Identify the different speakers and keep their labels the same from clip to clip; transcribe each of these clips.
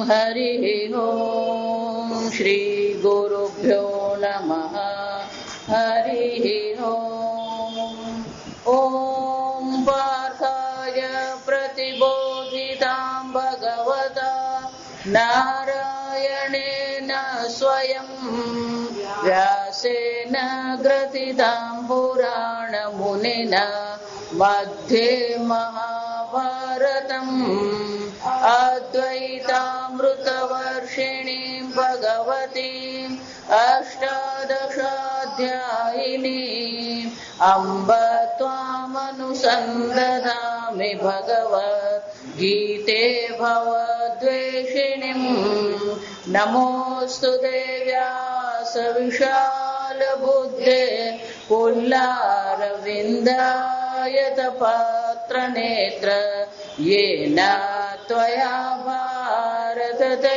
Speaker 1: हरिः ओम् श्री गुरुभ्यो नमः हरिः ओम् ॐ पार्थाय प्रतिबोधितां भगवता नारायणेन स्वयं व्यासेन ग्रथितां पुराणमुनिना मध्ये महाभारतम् अद्वैतामृतवर्षिणीं भगवतीम् अष्टादशाध्यायिनीम् अम्ब त्वामनुसन्दधामि भगवद्गीते भवद्वेषिणीम् नमोऽस्तु देव्यासविशालबुद्धे पुल्लारविन्दायतपात्रनेत्र येन त्वया भारततैलपूर्णः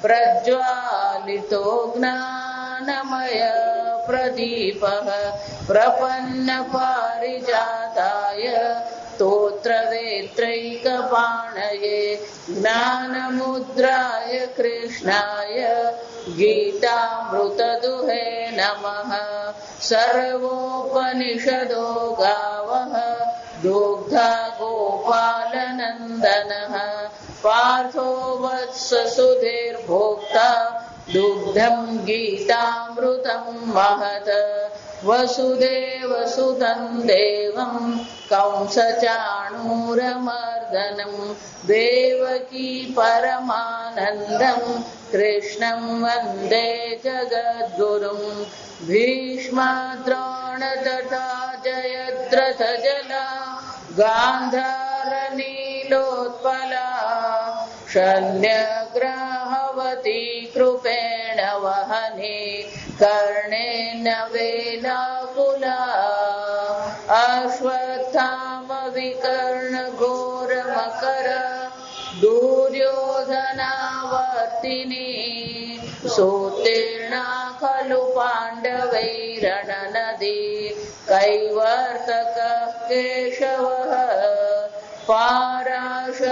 Speaker 1: प्रज्वालितो ज्ञानमय प्रदीपः प्रपन्नपारिजाताय स्तोत्रवेत्रैकपाणये ज्ञानमुद्राय कृष्णाय गीतामृतदुहे नमः। सर्वोपनिषदो गावः दुग्धा गोपालनन्दनः पार्थो वत्ससुधीर्भोक्ता दुग्धं गीतामृतं महत् वसुदेवसुतं देवं कंसचाणूरमर्दनं देवकी परमानन्दं कृष्णं वन्दे जगद्गुरुं भीष्मद्रोण तथा जयद्रथजला गान्धारनीलोत्पला शल्यग्राहवती कृपेण वहने कर्णेन वेलाकुला अश्वत्थामविकर्णघोरमकर दुर्योधनावर्तिनी सोत्तीर्णा खलु पाण्डवैरणनदी कैवर्तकः केशवः पाराशर्यवचः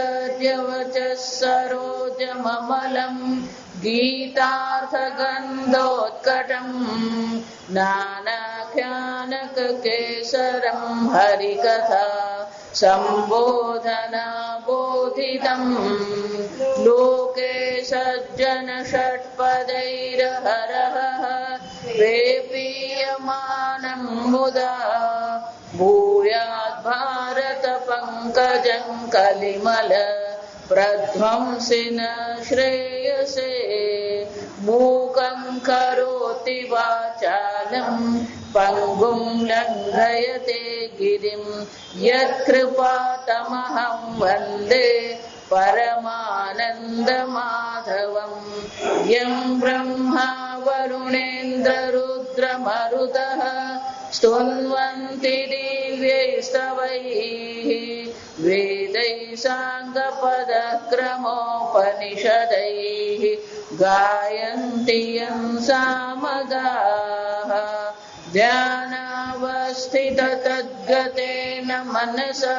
Speaker 1: सरोजममलं गीतार्थगन्धोत्कटम् नानाख्यानककेसरं हरिकथा सम्बोधना बोधितम् लोके सज्जन षट्पदैर्हरः वेपीयमानं मुदा भूयात् भारत पंकजं कलिमल प्रध्वंसिन श्रेयसे मूकं करोति वाचालं पंगुं लङ्घयते गिरिं यत्कृपातमहं वन्दे परमानन्दमाधवं यं ब्रह्मा वरुणेन्द्ररुद्रमरुतः स्तुन्वन्ति दिव्यैस्तवैः वेदैः साङ्गपदक्रमोपनिषदैः गायन्ति यं सामगाः ध्यानावस्थिततद्गतेन मनसा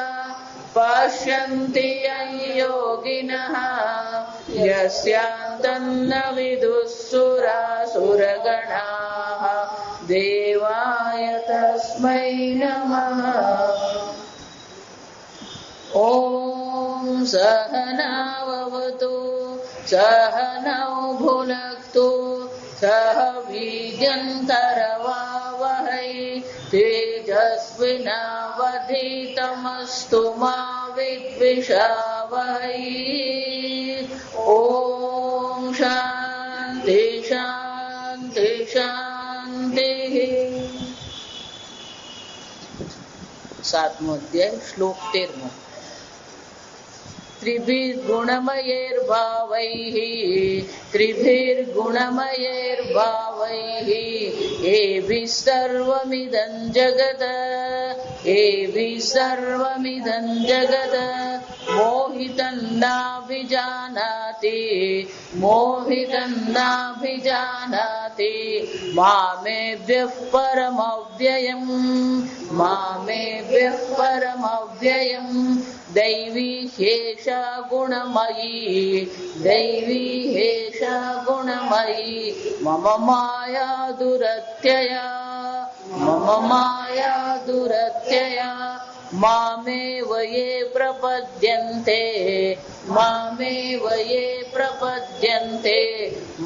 Speaker 1: पश्यन्ति यं योगिनः यस्यान्तन्न विदुःसुरासुरगणाः देवाय तस्मै नमः। ॐ सहनाववतु सहनौ भुनक्तु सह वीर्यङ्करवावहै तेजस्विनावधीतमस्तु मा विद्विषावहै। ॐ शान्ति शान्ति शान्तिः। सातमो अध्याय श्लोक 13। त्रिभिर्गुणमयैर्भावैः त्रिभिर्गुणमयैर्भावैः एभिः सर्वमिदं जगत् एभिः सर्वमिदं जगत् मोहितं नाभिजानाति मोहितं नाभिजानाति मामेभ्यः परमव्ययम् मामेभ्यः परमव्ययम् दैवी हेषा गुणमयी दैवी हेषा गुणमयी मम माया दुरत्यया मम माया दुरत्यया मामेव ये प्रपद्यन्ते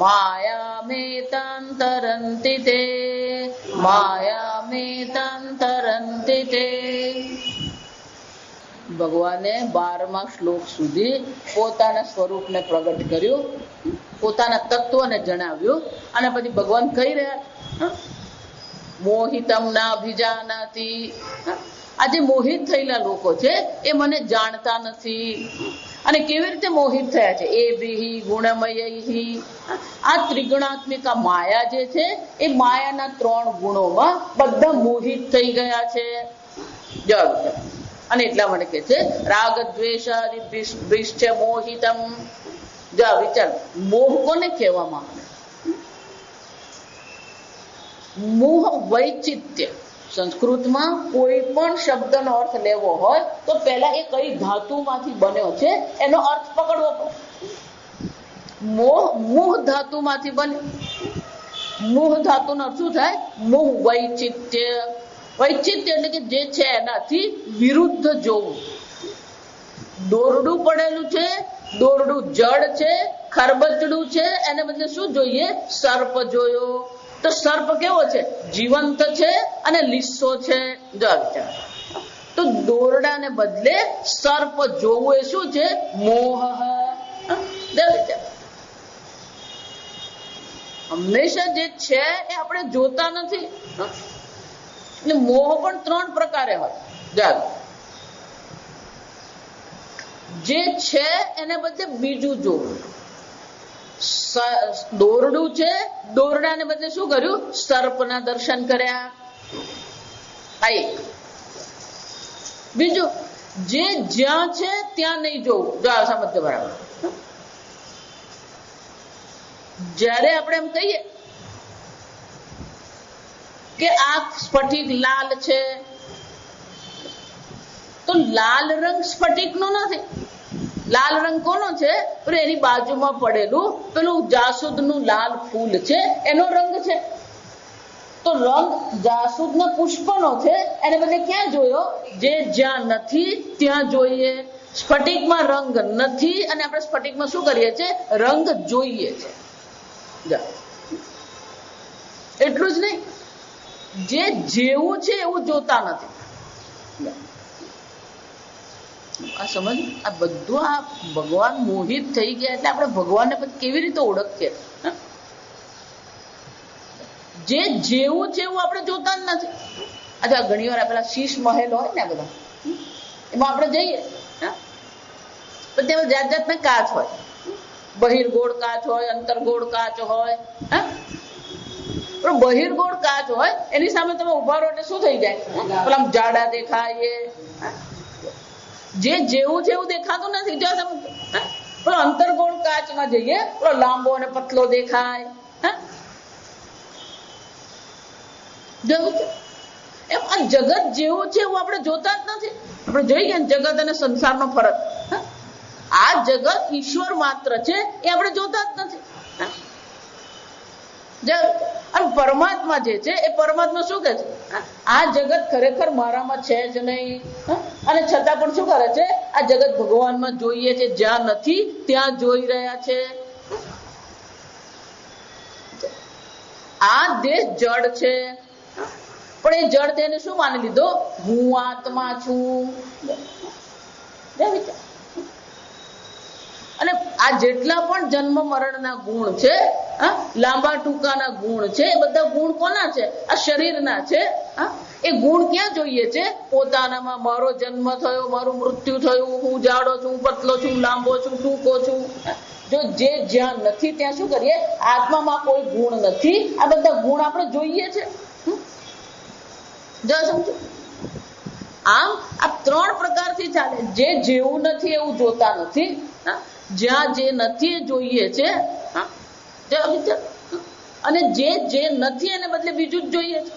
Speaker 1: मायामेतान्तरन्ति ते मायामेतान्तरन्ति ते। ભગવાને 12મા શ્લોક સુધી પોતાના સ્વરૂપને પ્રગટ કર્યું, પોતાના તત્વને જણાવ્યું, અને પછી ભગવાન કહી રહ્યા મોહિતમ નાભિજાનાતિ. આજે મોહિત થયેલા લોકો છે એ મને જાણતા નથી. અને કેવી રીતે મોહિત થયા છે? એ બિહિ ગુણમયૈ. આ ત્રિગુણાત્મિક માયા જે છે એ માયાના 3 ગુણોમાં બધા મોહિત થઈ ગયા છે. અને એટલા માટે કે છે રાગ દ્વેષ મોહિતમ. જા વિચાર, મોહ કોને કહેવામાં આવે? મોહ વૈચિત્ય. સંસ્કૃતમાં કોઈ પણ શબ્દનો અર્થ લેવો હોય તો પહેલા એ કઈ ધાતુમાંથી બન્યો છે એનો અર્થ પકડવો પડે. મોહ ધાતુમાંથી બન્યો. મોહ ધાતુનો અર્થ શું થાય? મોહ વૈચિત્ય. વૈચિત્ય એટલે કે જે છે એનાથી વિરુદ્ધ જોવું. દોરડું પડેલું છે, દોરડું જડ છે, ખરબચડું છે, એને બદલે શું જોઈએ? સર્પ જોયો. તો સર્પ કેવો છે? જીવંત છે અને લીસો છે. તો દોરડાને બદલે સર્પ જોવું એ શું છે? મોહ. હંમેશા જે છે એ આપણે જોતા નથી. એટલે મોહ પણ 3 પ્રકારે હોય. જે છે એને બદલે બીજું જોવું. દોરડું છે, દોરડાને બદલે શું કર્યું? સર્પના દર્શન કર્યા. આ એક. બીજું, જે જ્યાં છે ત્યાં નહીં જોવું. જો આ સમજો બરાબર. જ્યારે આપણે એમ કહીએ કે આ સ્ફટિક લાલ છે, તો લાલ રંગ સ્ફટિકનો નથી. લાલ રંગ કોનો છે? એની બાજુમાં પડેલું પેલું જાસૂદનું લાલ ફૂલ છે એનો રંગ છે. તો રંગ જાસૂદના પુષ્પનો છે, એને બદલે ક્યાં જોયો? જે જ્યાં નથી ત્યાં જોઈએ. સ્ફટિકમાં રંગ નથી અને આપણે સ્ફટિકમાં શું કરીએ છીએ? રંગ જોઈએ છે. એટલું જ નહીં, જે જેવું છે એવું જોતા નથી. આ સમજ, આ બધું આ ભગવાન મોહિત થઈ ગયા એટલે આપણે ભગવાનને પછી કેવી રીતે ઓળખીએ? જે જેવું છે એવું આપણે જોતા જ નથી. અચ્છા, ઘણી વાર પેલા શીશ મહેલ હોય ને બધા, એમાં આપણે જઈએ તો તેમાં જાત જાતના કાચ હોય. બહિર્ગોળ કાચ હોય, અંતર્ગોળ કાચ હોય. બહિર્ગોળ કાચ હોય એની સામે તમે ઉભા રહો એટલે શું થઈ જાય? પેલા જાડા દેખાય. જે જેવું છે એવું દેખાતું નથી. જો પેલો અંતર્ગોળ કાચમાં જઈએ, પેલો લાંબો અને પતલો દેખાય. એમ આ જગત જેવું છે એવું આપણે જોતા જ નથી. આપણે જોઈએ જગત અને સંસારનો ફરક. આ જગત ઈશ્વર માત્ર છે એ આપણે જોતા જ નથી. પરમાત્મા જે છે એ પરમાત્મા શું કે છે? આ જગત ખરેખર મારામાં છે જ નહીં. અને છતાં પણ શું કરે છે? આ જગત ભગવાનમાં જોઈએ છે, જ્યાં નથી ત્યાં જોઈ રહ્યા છે. આ દેહ જડ છે, પણ એ જડ તેને શું માની લીધો? હું આત્મા છું. અને આ જેટલા પણ જન્મ મરણના ગુણ છે, લાંબા ટૂંકાના ગુણ છે, એ બધા ગુણ કોના છે? આ શરીરના છે. એ ગુણ ક્યાં જોઈએ છે? પોતાનામાં. મારો જન્મ થયો, મારું મૃત્યુ થયું, હું જાડો છું, પતલો છું, લાંબો છું, ટૂંકો છું. જો જે જ્યાં નથી ત્યાં શું કરીએ? આત્મામાં કોઈ ગુણ નથી. આ બધા ગુણ આપણે જોઈએ છે. સમજો, આમ આ 3 પ્રકારથી ચાલે. જે જેવું નથી એવું જોતા નથી. જ્યાં જે નથી એ જોઈએ છે. અને જે નથી એને બદલે બીજું જ જોઈએ છે.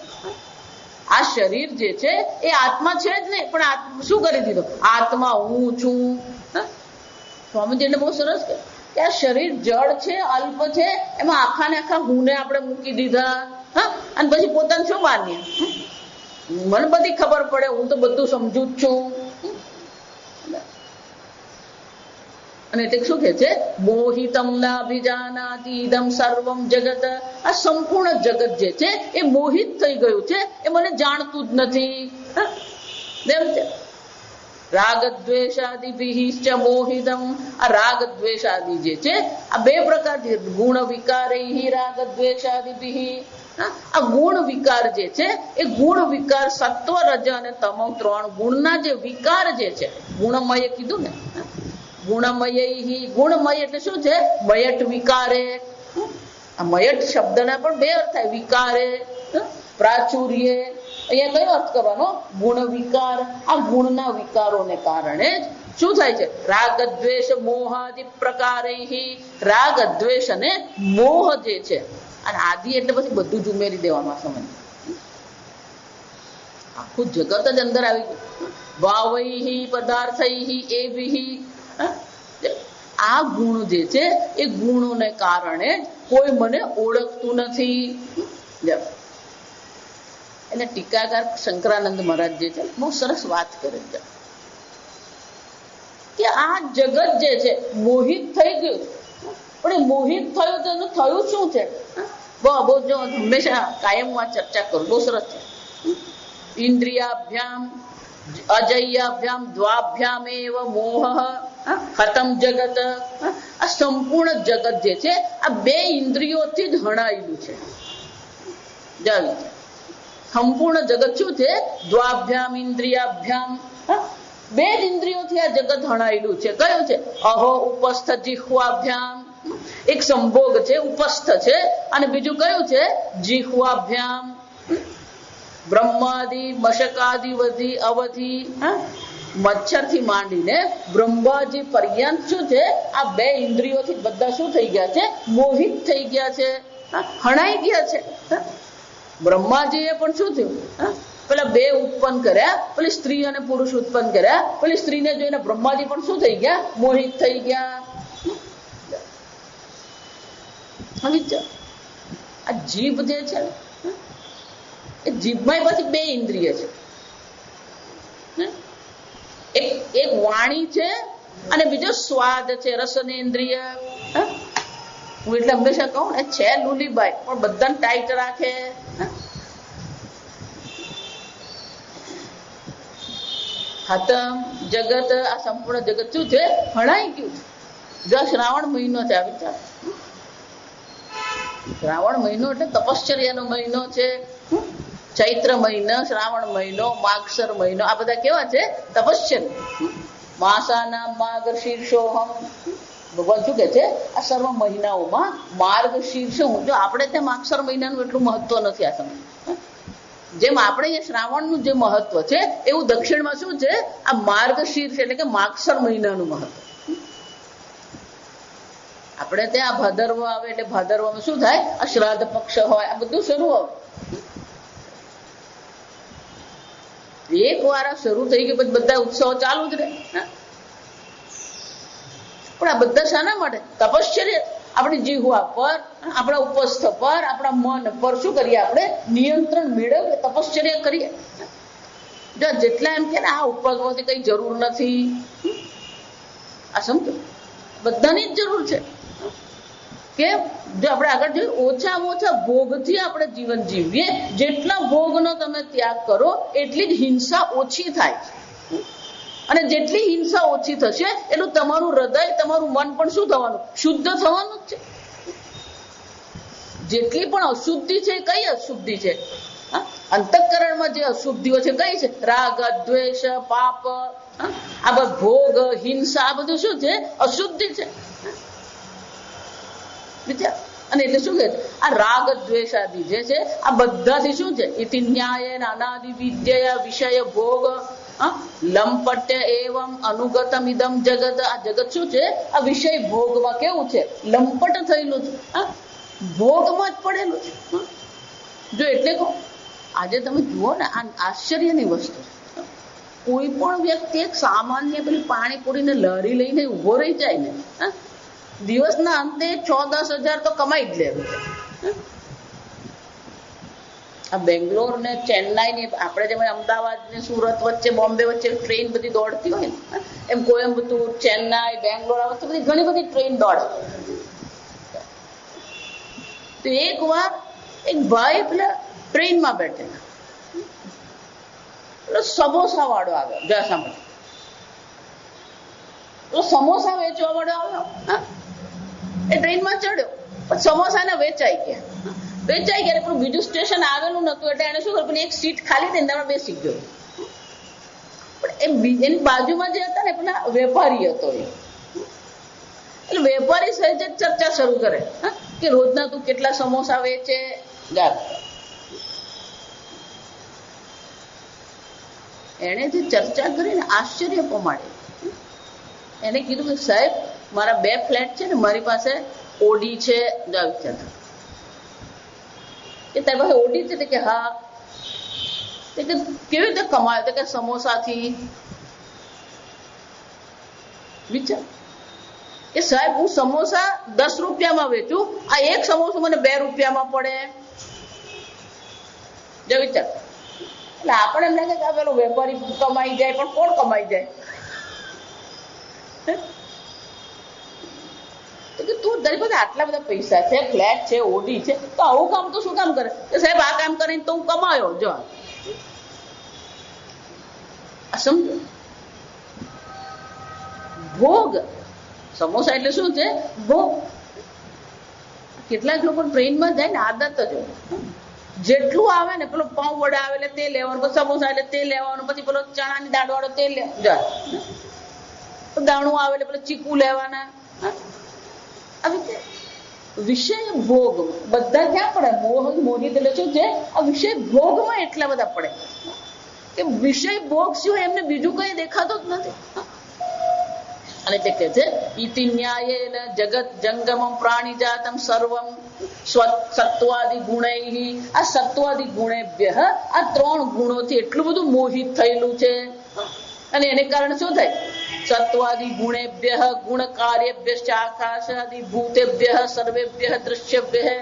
Speaker 1: આ શરીર જે છે એ આત્મા છે જ નહીં, પણ શું કરી દીધો? આત્મા હું છું. સ્વામીજીને બહુ સરસ કે આ શરીર જળ છે, અલ્પ છે, એમાં આખા ને આખા હું ને આપણે મૂકી દીધા. અને પછી પોતાને શું માનીએ? મને બધી ખબર પડે, હું તો બધું સમજુ જ છું. અને એટલે શું કે છે? મોહિતમ નાભિજાનાતિ ઇદમ સર્વમ જગત. આ સંપૂર્ણ જગત જે છે એ મોહિત થઈ ગયું છે, એ મને જાણતું જ નથી. રાગ દ્વેષાદિભિશ્ચ મોહિતમ. આ રાગ દ્વેષાદિ જે છે આ બે પ્રકારથી ગુણ વિકારૈ રાગ દ્વેષાદિભિ. આ ગુણ વિકાર જે છે એ ગુણ વિકાર સત્વ રજ અને તમ 3 ગુણના જે વિકાર જે છે, ગુણમય કીધું ને, ગુણમય. ગુણમય એટલે શું છે? મયટ વિકારે. આ મયટ શબ્દના પણ બે અર્થ થાય, વિકારે, પ્રાચુર્ય. અહીંયા કયો અર્થ કરવાનો? ગુણ વિકાર. આ ગુણના વિકારોને કારણે જ શું થાય છે? રાગ દ્વેષ મોહાદિ પ્રકારે. રાગ દ્વેષ અને મોહ જે છે, અને આદિ એટલે પછી બધું જ ઉમેરી દેવામાં સમજ. આખું જગત જ અંદર આવી ગયું. ભાવૈ પદાર્થૈ એભિ. આ ગુણ જે છે એ ગુણોને કારણે કોઈ મને ઓળખતું નથી. એટલે ટીકાકાર શંકરાનંદ મહારાજ જે છે બહુ સરસ વાત કરે છે કે આ જગત જે છે મોહિત થઈ ગયું. પણ એ મોહિત થયું તો એનું થયું શું છે? બહુ જો હંમેશા કાયમ આ ચર્ચા કરું, બહુ સરસ છે. ઇન્દ્રિયાભ્યામ અજય્યાભ્યામ દ્વાભ્યામ એવ મોહ ખતમ જગત. આ સંપૂર્ણ જગત જે છે આ બે ઇન્દ્રિયોથી જ હણાયેલું છે. સંપૂર્ણ જગત શું છે? દ્વાભ્યામ ઇન્દ્રિયાભ્યામ. બે જ ઇન્દ્રિયોથી આ જગત હણાયેલું છે. કયું છે? અહો ઉપસ્થ જીહ્વાભ્યામ. એક સંભોગ છે, ઉપસ્થ છે, અને બીજું કયું છે? જીહ્વાભ્યામ. બ્રહ્માદિ મશકાદિ વધી અવધિ. મચ્છર થી માંડીને બ્રહ્માજી પર્યંત શું છે? આ બે ઇન્દ્રિયોથી બધા શું થઈ ગયા છે? મોહિત થઈ ગયા છે, હણાઈ ગયા છે. બ્રહ્માજી એ પણ શું થયું? પેલા બે ઉત્પન્ન કર્યા, પેલી સ્ત્રી અને પુરુષ ઉત્પન્ન કર્યા. પેલી સ્ત્રીને જોઈને બ્રહ્માજી પણ શું થઈ ગયા? મોહિત થઈ ગયા. આ જીભ જે છે એ જીભમાં પછી બે ઇન્દ્રિય છે. એક વાણી છે અને બીજો સ્વાદ છે, રસનેન્દ્રિય. હું એટલે હંમેશા કહું ને, છે લુલીબાઈ પણ બધાને ટાઈટ રાખે. ખતમ જગત. આ સંપૂર્ણ જગત શું છે? હણાઈ ગયું. જો શ્રાવણ મહિનો છે, આ વિચાર. શ્રાવણ મહિનો એટલે તપશ્ચર્યાનો મહિનો છે. ચૈત્ર મહિનો, શ્રાવણ મહિનો, માગસર મહિનો, આ બધા કેવા છે? તપશ્ચર્ય. માસાના માર્ગ શીર્ષોહમ. ભગવાન શું કે છે? આ સર્વ મહિનાઓમાં માર્ગ શીર્ષ હું. જો આપણે ત્યાં માગસર મહિનાનું એટલું મહત્વ નથી આ સમય. જેમ આપણે અહીંયા શ્રાવણનું જે મહત્વ છે એવું દક્ષિણમાં શું છે? આ માર્ગ શીર્ષ એટલે કે માગસર મહિનાનું મહત્વ. આપણે ત્યાં ભાદરવો આવે એટલે ભાદરવામાં શું થાય? આ શ્રાદ્ધ પક્ષ હોય, આ બધું શરૂ આવે. એક વાર શરૂ થઈ ગયું પછી બધા ઉત્સવો ચાલુ જ રહે. પણ આ બધા શાના માટે? તપશ્ચર્ય. આપણી જીહવા પર, આપણા ઉપસ્થ પર, આપણા મન પર શું કરીએ? આપણે નિયંત્રણ મેળવીએ, તપશ્ચર્યા કરીએ. જો જેટલા એમ કે ને આ ઉપવાસથી કઈ જરૂર નથી, આ સમજો બધાની જ જરૂર છે. કેમ? જો આપણે આગળ જોઈએ, ઓછામાં ઓછા ભોગથી આપણે જીવન જીવીએ. જેટલા ભોગનો તમે ત્યાગ કરો એટલી જ હિંસા ઓછી થાય. અને જેટલી હિંસા ઓછી થશે એટલું તમારું હૃદય, તમારું મન પણ શું થવાનું? શુદ્ધ થવાનું જ છે. જેટલી પણ અશુદ્ધિ છે, કઈ અશુદ્ધિ છે? અંતઃકરણમાં જે અશુદ્ધિઓ છે કઈ છે? રાગ, દ્વેષ, પાપ, આ બધું ભોગ, હિંસા, આ બધું શું છે? અશુદ્ધિ છે. અને એટલે શું કે આ રાગ દ્વેષ આદિ જે છે આ બધાથી શું છે? ઇતિ ન્યાય અનાદિ વિદ્યા વિષય ભોગ લંપટ્ય એવમ અનુગતમ ઇદમ જગત. આ જગત શું છે? આ વિષય ભોગમાં કેવું છે? લંપટ થયેલું છે, ભોગમાં જ પડેલું છે. જો એટલે કહું આજે તમે જુઓ ને, આ આશ્ચર્યની વસ્તુ, કોઈ પણ વ્યક્તિ એક સામાન્ય પેલી પાણીપુરીને લહેરી લઈને ઉભો રહી જાય ને, દિવસના અંતે 6-10 હજાર તો કમાઈ જ લેવું છે. આ બેંગ્લોર ને ચેન્નાઈ ની, આપણે જેમ અમદાવાદ ને સુરત વચ્ચે, બોમ્બે વચ્ચે ટ્રેન બધી દોડતી હોય ને, એમ કોયમ્બતુર, ચેન્નાઈ, બેંગ્લોર આ વચ્ચે બધી ઘણી બધી ટ્રેન દોડે. તો એક વાર એક ભાઈ પેલા ટ્રેનમાં બેઠેલા, પેલો સમોસા વાળો આવ્યો, જરા સાંભળો, પેલો સમોસા વેચવા વાળો આવ્યો, એ ટ્રેનમાં ચડ્યો, પણ સમોસા ને વેચાઈ ગયા. પણ બીજું સ્ટેશન આવેલું નતું, એટલે એને શું કર્યું, એક સીટ ખાલી હતી એમાં બેસી ગયો. પણ એની બાજુમાં જે હતા ને પેલા વેપારી હતો, એટલે વેપારી સહેજ ચર્ચા શરૂ કરે કે રોજના તું કેટલા સમોસા વેચે. એને જે ચર્ચા કરીને આશ્ચર્ય પમાડે. એને કીધું કે સાહેબ, મારા 2 ફ્લેટ છે ને, મારી પાસે ઓડી છે. એ તારી પાસે ઓડી છે? કે હા. કેવી રીતે કમાયો? કે સમોસાથી. વિચાર કે સાહેબ, હું સમોસા 10 રૂપિયામાં વેચું, આ એક સમોસું મને 2 રૂપિયામાં પડે. જો વિચાર. એટલે આપણે એમ લાગે કે આ પેલો વેપારી કમાઈ જાય, પણ કોણ કમાઈ જાય? તું તારી પાસે આટલા બધા પૈસા છે, ફ્લેટ છે, ઓડી છે, તો આવું કામ તો શું કામ કરે? સાહેબ, આ કામ કરીને તો હું કમાયો. જો સમજો, ભોગ. સમોસા એટલે શું છે? ભોગ. કેટલાક લોકો ટ્રેનમાં જાય ને, આદત જ જેટલું આવે ને, પેલો પાઉં વડા આવે એટલે તે લેવાનું, સમોસા એટલે તે લેવાનું, પછી પેલો ચણાની દાળ વાળો તે લેવાનું, દાણું આવે એટલે પેલો ચીકુ લેવાના. વિષય ભોગ બધા ક્યાં પડે? મોહિત એટલે શું છે? આ વિષય ભોગમાં એટલા બધા પડે કે વિષય ભોગ સિવાય એમને બીજું કઈ દેખાતું જ નથી. અને તે કહે છે, ઇતિ ન્યાયેન જગત જંગમમ પ્રાણી જાતમ સર્વમ સત્વાદિ ગુણૈ. આ સત્વાદિ ગુણેભ્ય, આ 3 ગુણોથી એટલું બધું મોહિત થયેલું છે. અને એને કારણે શું થાય? સત્વાદિ ગુણેભ્ય ગુણ કાર્યેભ્ય આકાશાદિ ભૂતેભ્ય સર્વેભ્ય દૃશ્યભ્ય.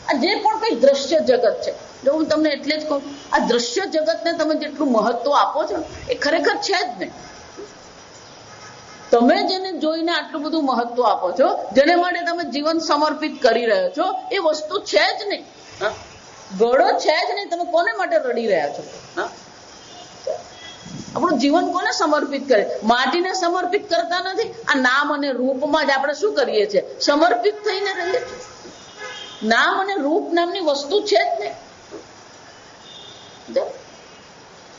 Speaker 1: આ જે પણ કઈ દ્રશ્ય જગત છે, જો હું તમને એટલે જ કહું, આ દ્રશ્ય જગતને તમે જેટલું મહત્વ આપો છો એ ખરેખર છે જ નહીં. તમે જેને જોઈને આટલું બધું મહત્વ આપો છો, જેને માટે તમે જીવન સમર્પિત કરી રહ્યો છો, એ વસ્તુ છે જ નહીં. ઘડો છે જ નહીં. તમે કોને માટે રડી રહ્યા છો? આપણું જીવન કોને સમર્પિત કરે? માટીને સમર્પિત કરતા નથી. આ નામ અને રૂપમાં જ આપણે શું કરીએ છીએ? સમર્પિત થઈને રહીએ છીએ. નામ અને રૂપ નામની વસ્તુ છે જ નહીં.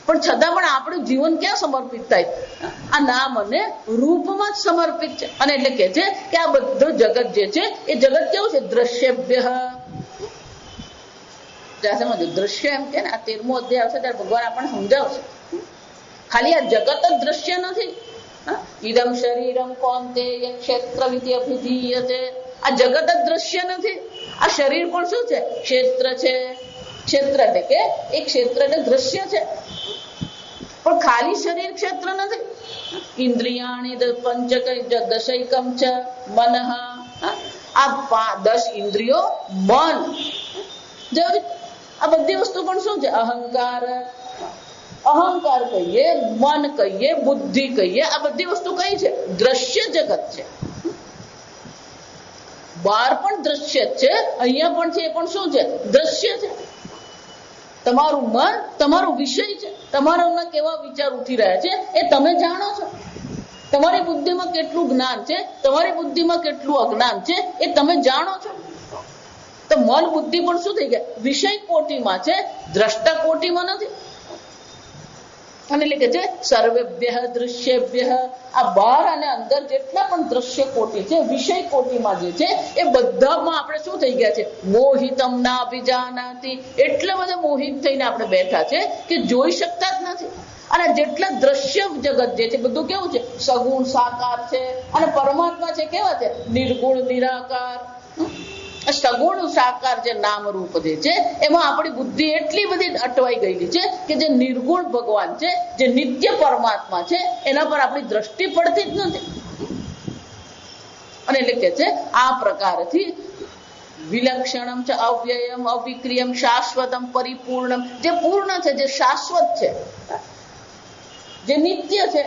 Speaker 1: પણ છતાં પણ આપણું જીવન ક્યાં સમર્પિત થાય? આ નામ અને રૂપમાં જ સમર્પિત છે. અને એટલે કે છે કે આ બધું જગત જે છે, એ જગત કેવું છે? દ્રશ્યભ્ય. સમજો, દ્રશ્ય એમ કે ને, આ 13મો અધ્યાય આવશે ત્યારે ભગવાન આપણને સમજાવશે. ખાલી આ જગત જ દ્રશ્ય નથી. ઇદમ શરીરમ કૌંતેય ક્ષેત્રમિતિ અભિધીયતે. આ જગત જ દ્રશ્ય નથી. આ શરીર પણ શું છે? ક્ષેત્ર છે. ક્ષેત્ર એટલે કે એક ક્ષેત્ર એટલે દ્રશ્ય છે, પણ ખાલી શરીર ક્ષેત્ર નથી. ઇન્દ્રિયાણી પંચક દશૈકમ ચ મનઃ. આ 10 ઇન્દ્રિયો, મન, આ બધી વસ્તુ પણ શું છે? અહંકાર. અહંકાર કહીએ, મન કહીએ, બુદ્ધિ કહીએ, આ બધી વસ્તુ કઈ છે? દ્રશ્ય જગત છે. બહાર પણ દ્રશ્ય છે, અહીંયા પણ છે. એ પણ શું છે? દ્રશ્ય છે. તમારું મન તમારો વિષય છે. તમારા કેવા વિચાર ઉઠી રહ્યા છે એ તમે જાણો છો. તમારી બુદ્ધિમાં કેટલું જ્ઞાન છે, તમારી બુદ્ધિમાં કેટલું અજ્ઞાન છે, એ તમે જાણો છો. તો મન બુદ્ધિ પણ શું થઈ ગયા? વિષય કોટીમાં છે, દ્રષ્ટા કોટીમાં નથી. અને એટલે કે છે સર્વેભ્ય દૃશ્યેભ્ય. આ બહાર અને અંદર જેટલા પણ દ્રશ્ય કોટી છે, વિષય કોટીમાં જે છે, એ બધામાં આપણે શું થઈ ગયા છે? મોહિતમ નાભિજાનાતિ. એટલા બધા મોહિત થઈને આપણે બેઠા છે કે જોઈ શકતા જ નથી. અને જેટલા દ્રશ્ય જગત જે છે બધું કેવું છે? સગુણ સાકાર છે. અને પરમાત્મા છે કેવા છે? નિર્ગુણ નિરાકાર. સગુણ સાકાર જે નામ રૂપ જે છે એમાં આપણી બુદ્ધિ એટલી બધી અટવાઈ ગયેલી છે કે જે નિર્ગુણ ભગવાન છે, જે નિત્ય પરમાત્મા છે, એના પર આપણી દ્રષ્ટિ પડતી જ નથી. અને એટલે કે છે આ પ્રકારથી વિલક્ષણમ ચ અવ્યયમ અવિક્રિયમ શાશ્વતમ પરિપૂર્ણમ, જે પૂર્ણ છે, જે શાશ્વત છે, જે નિત્ય છે,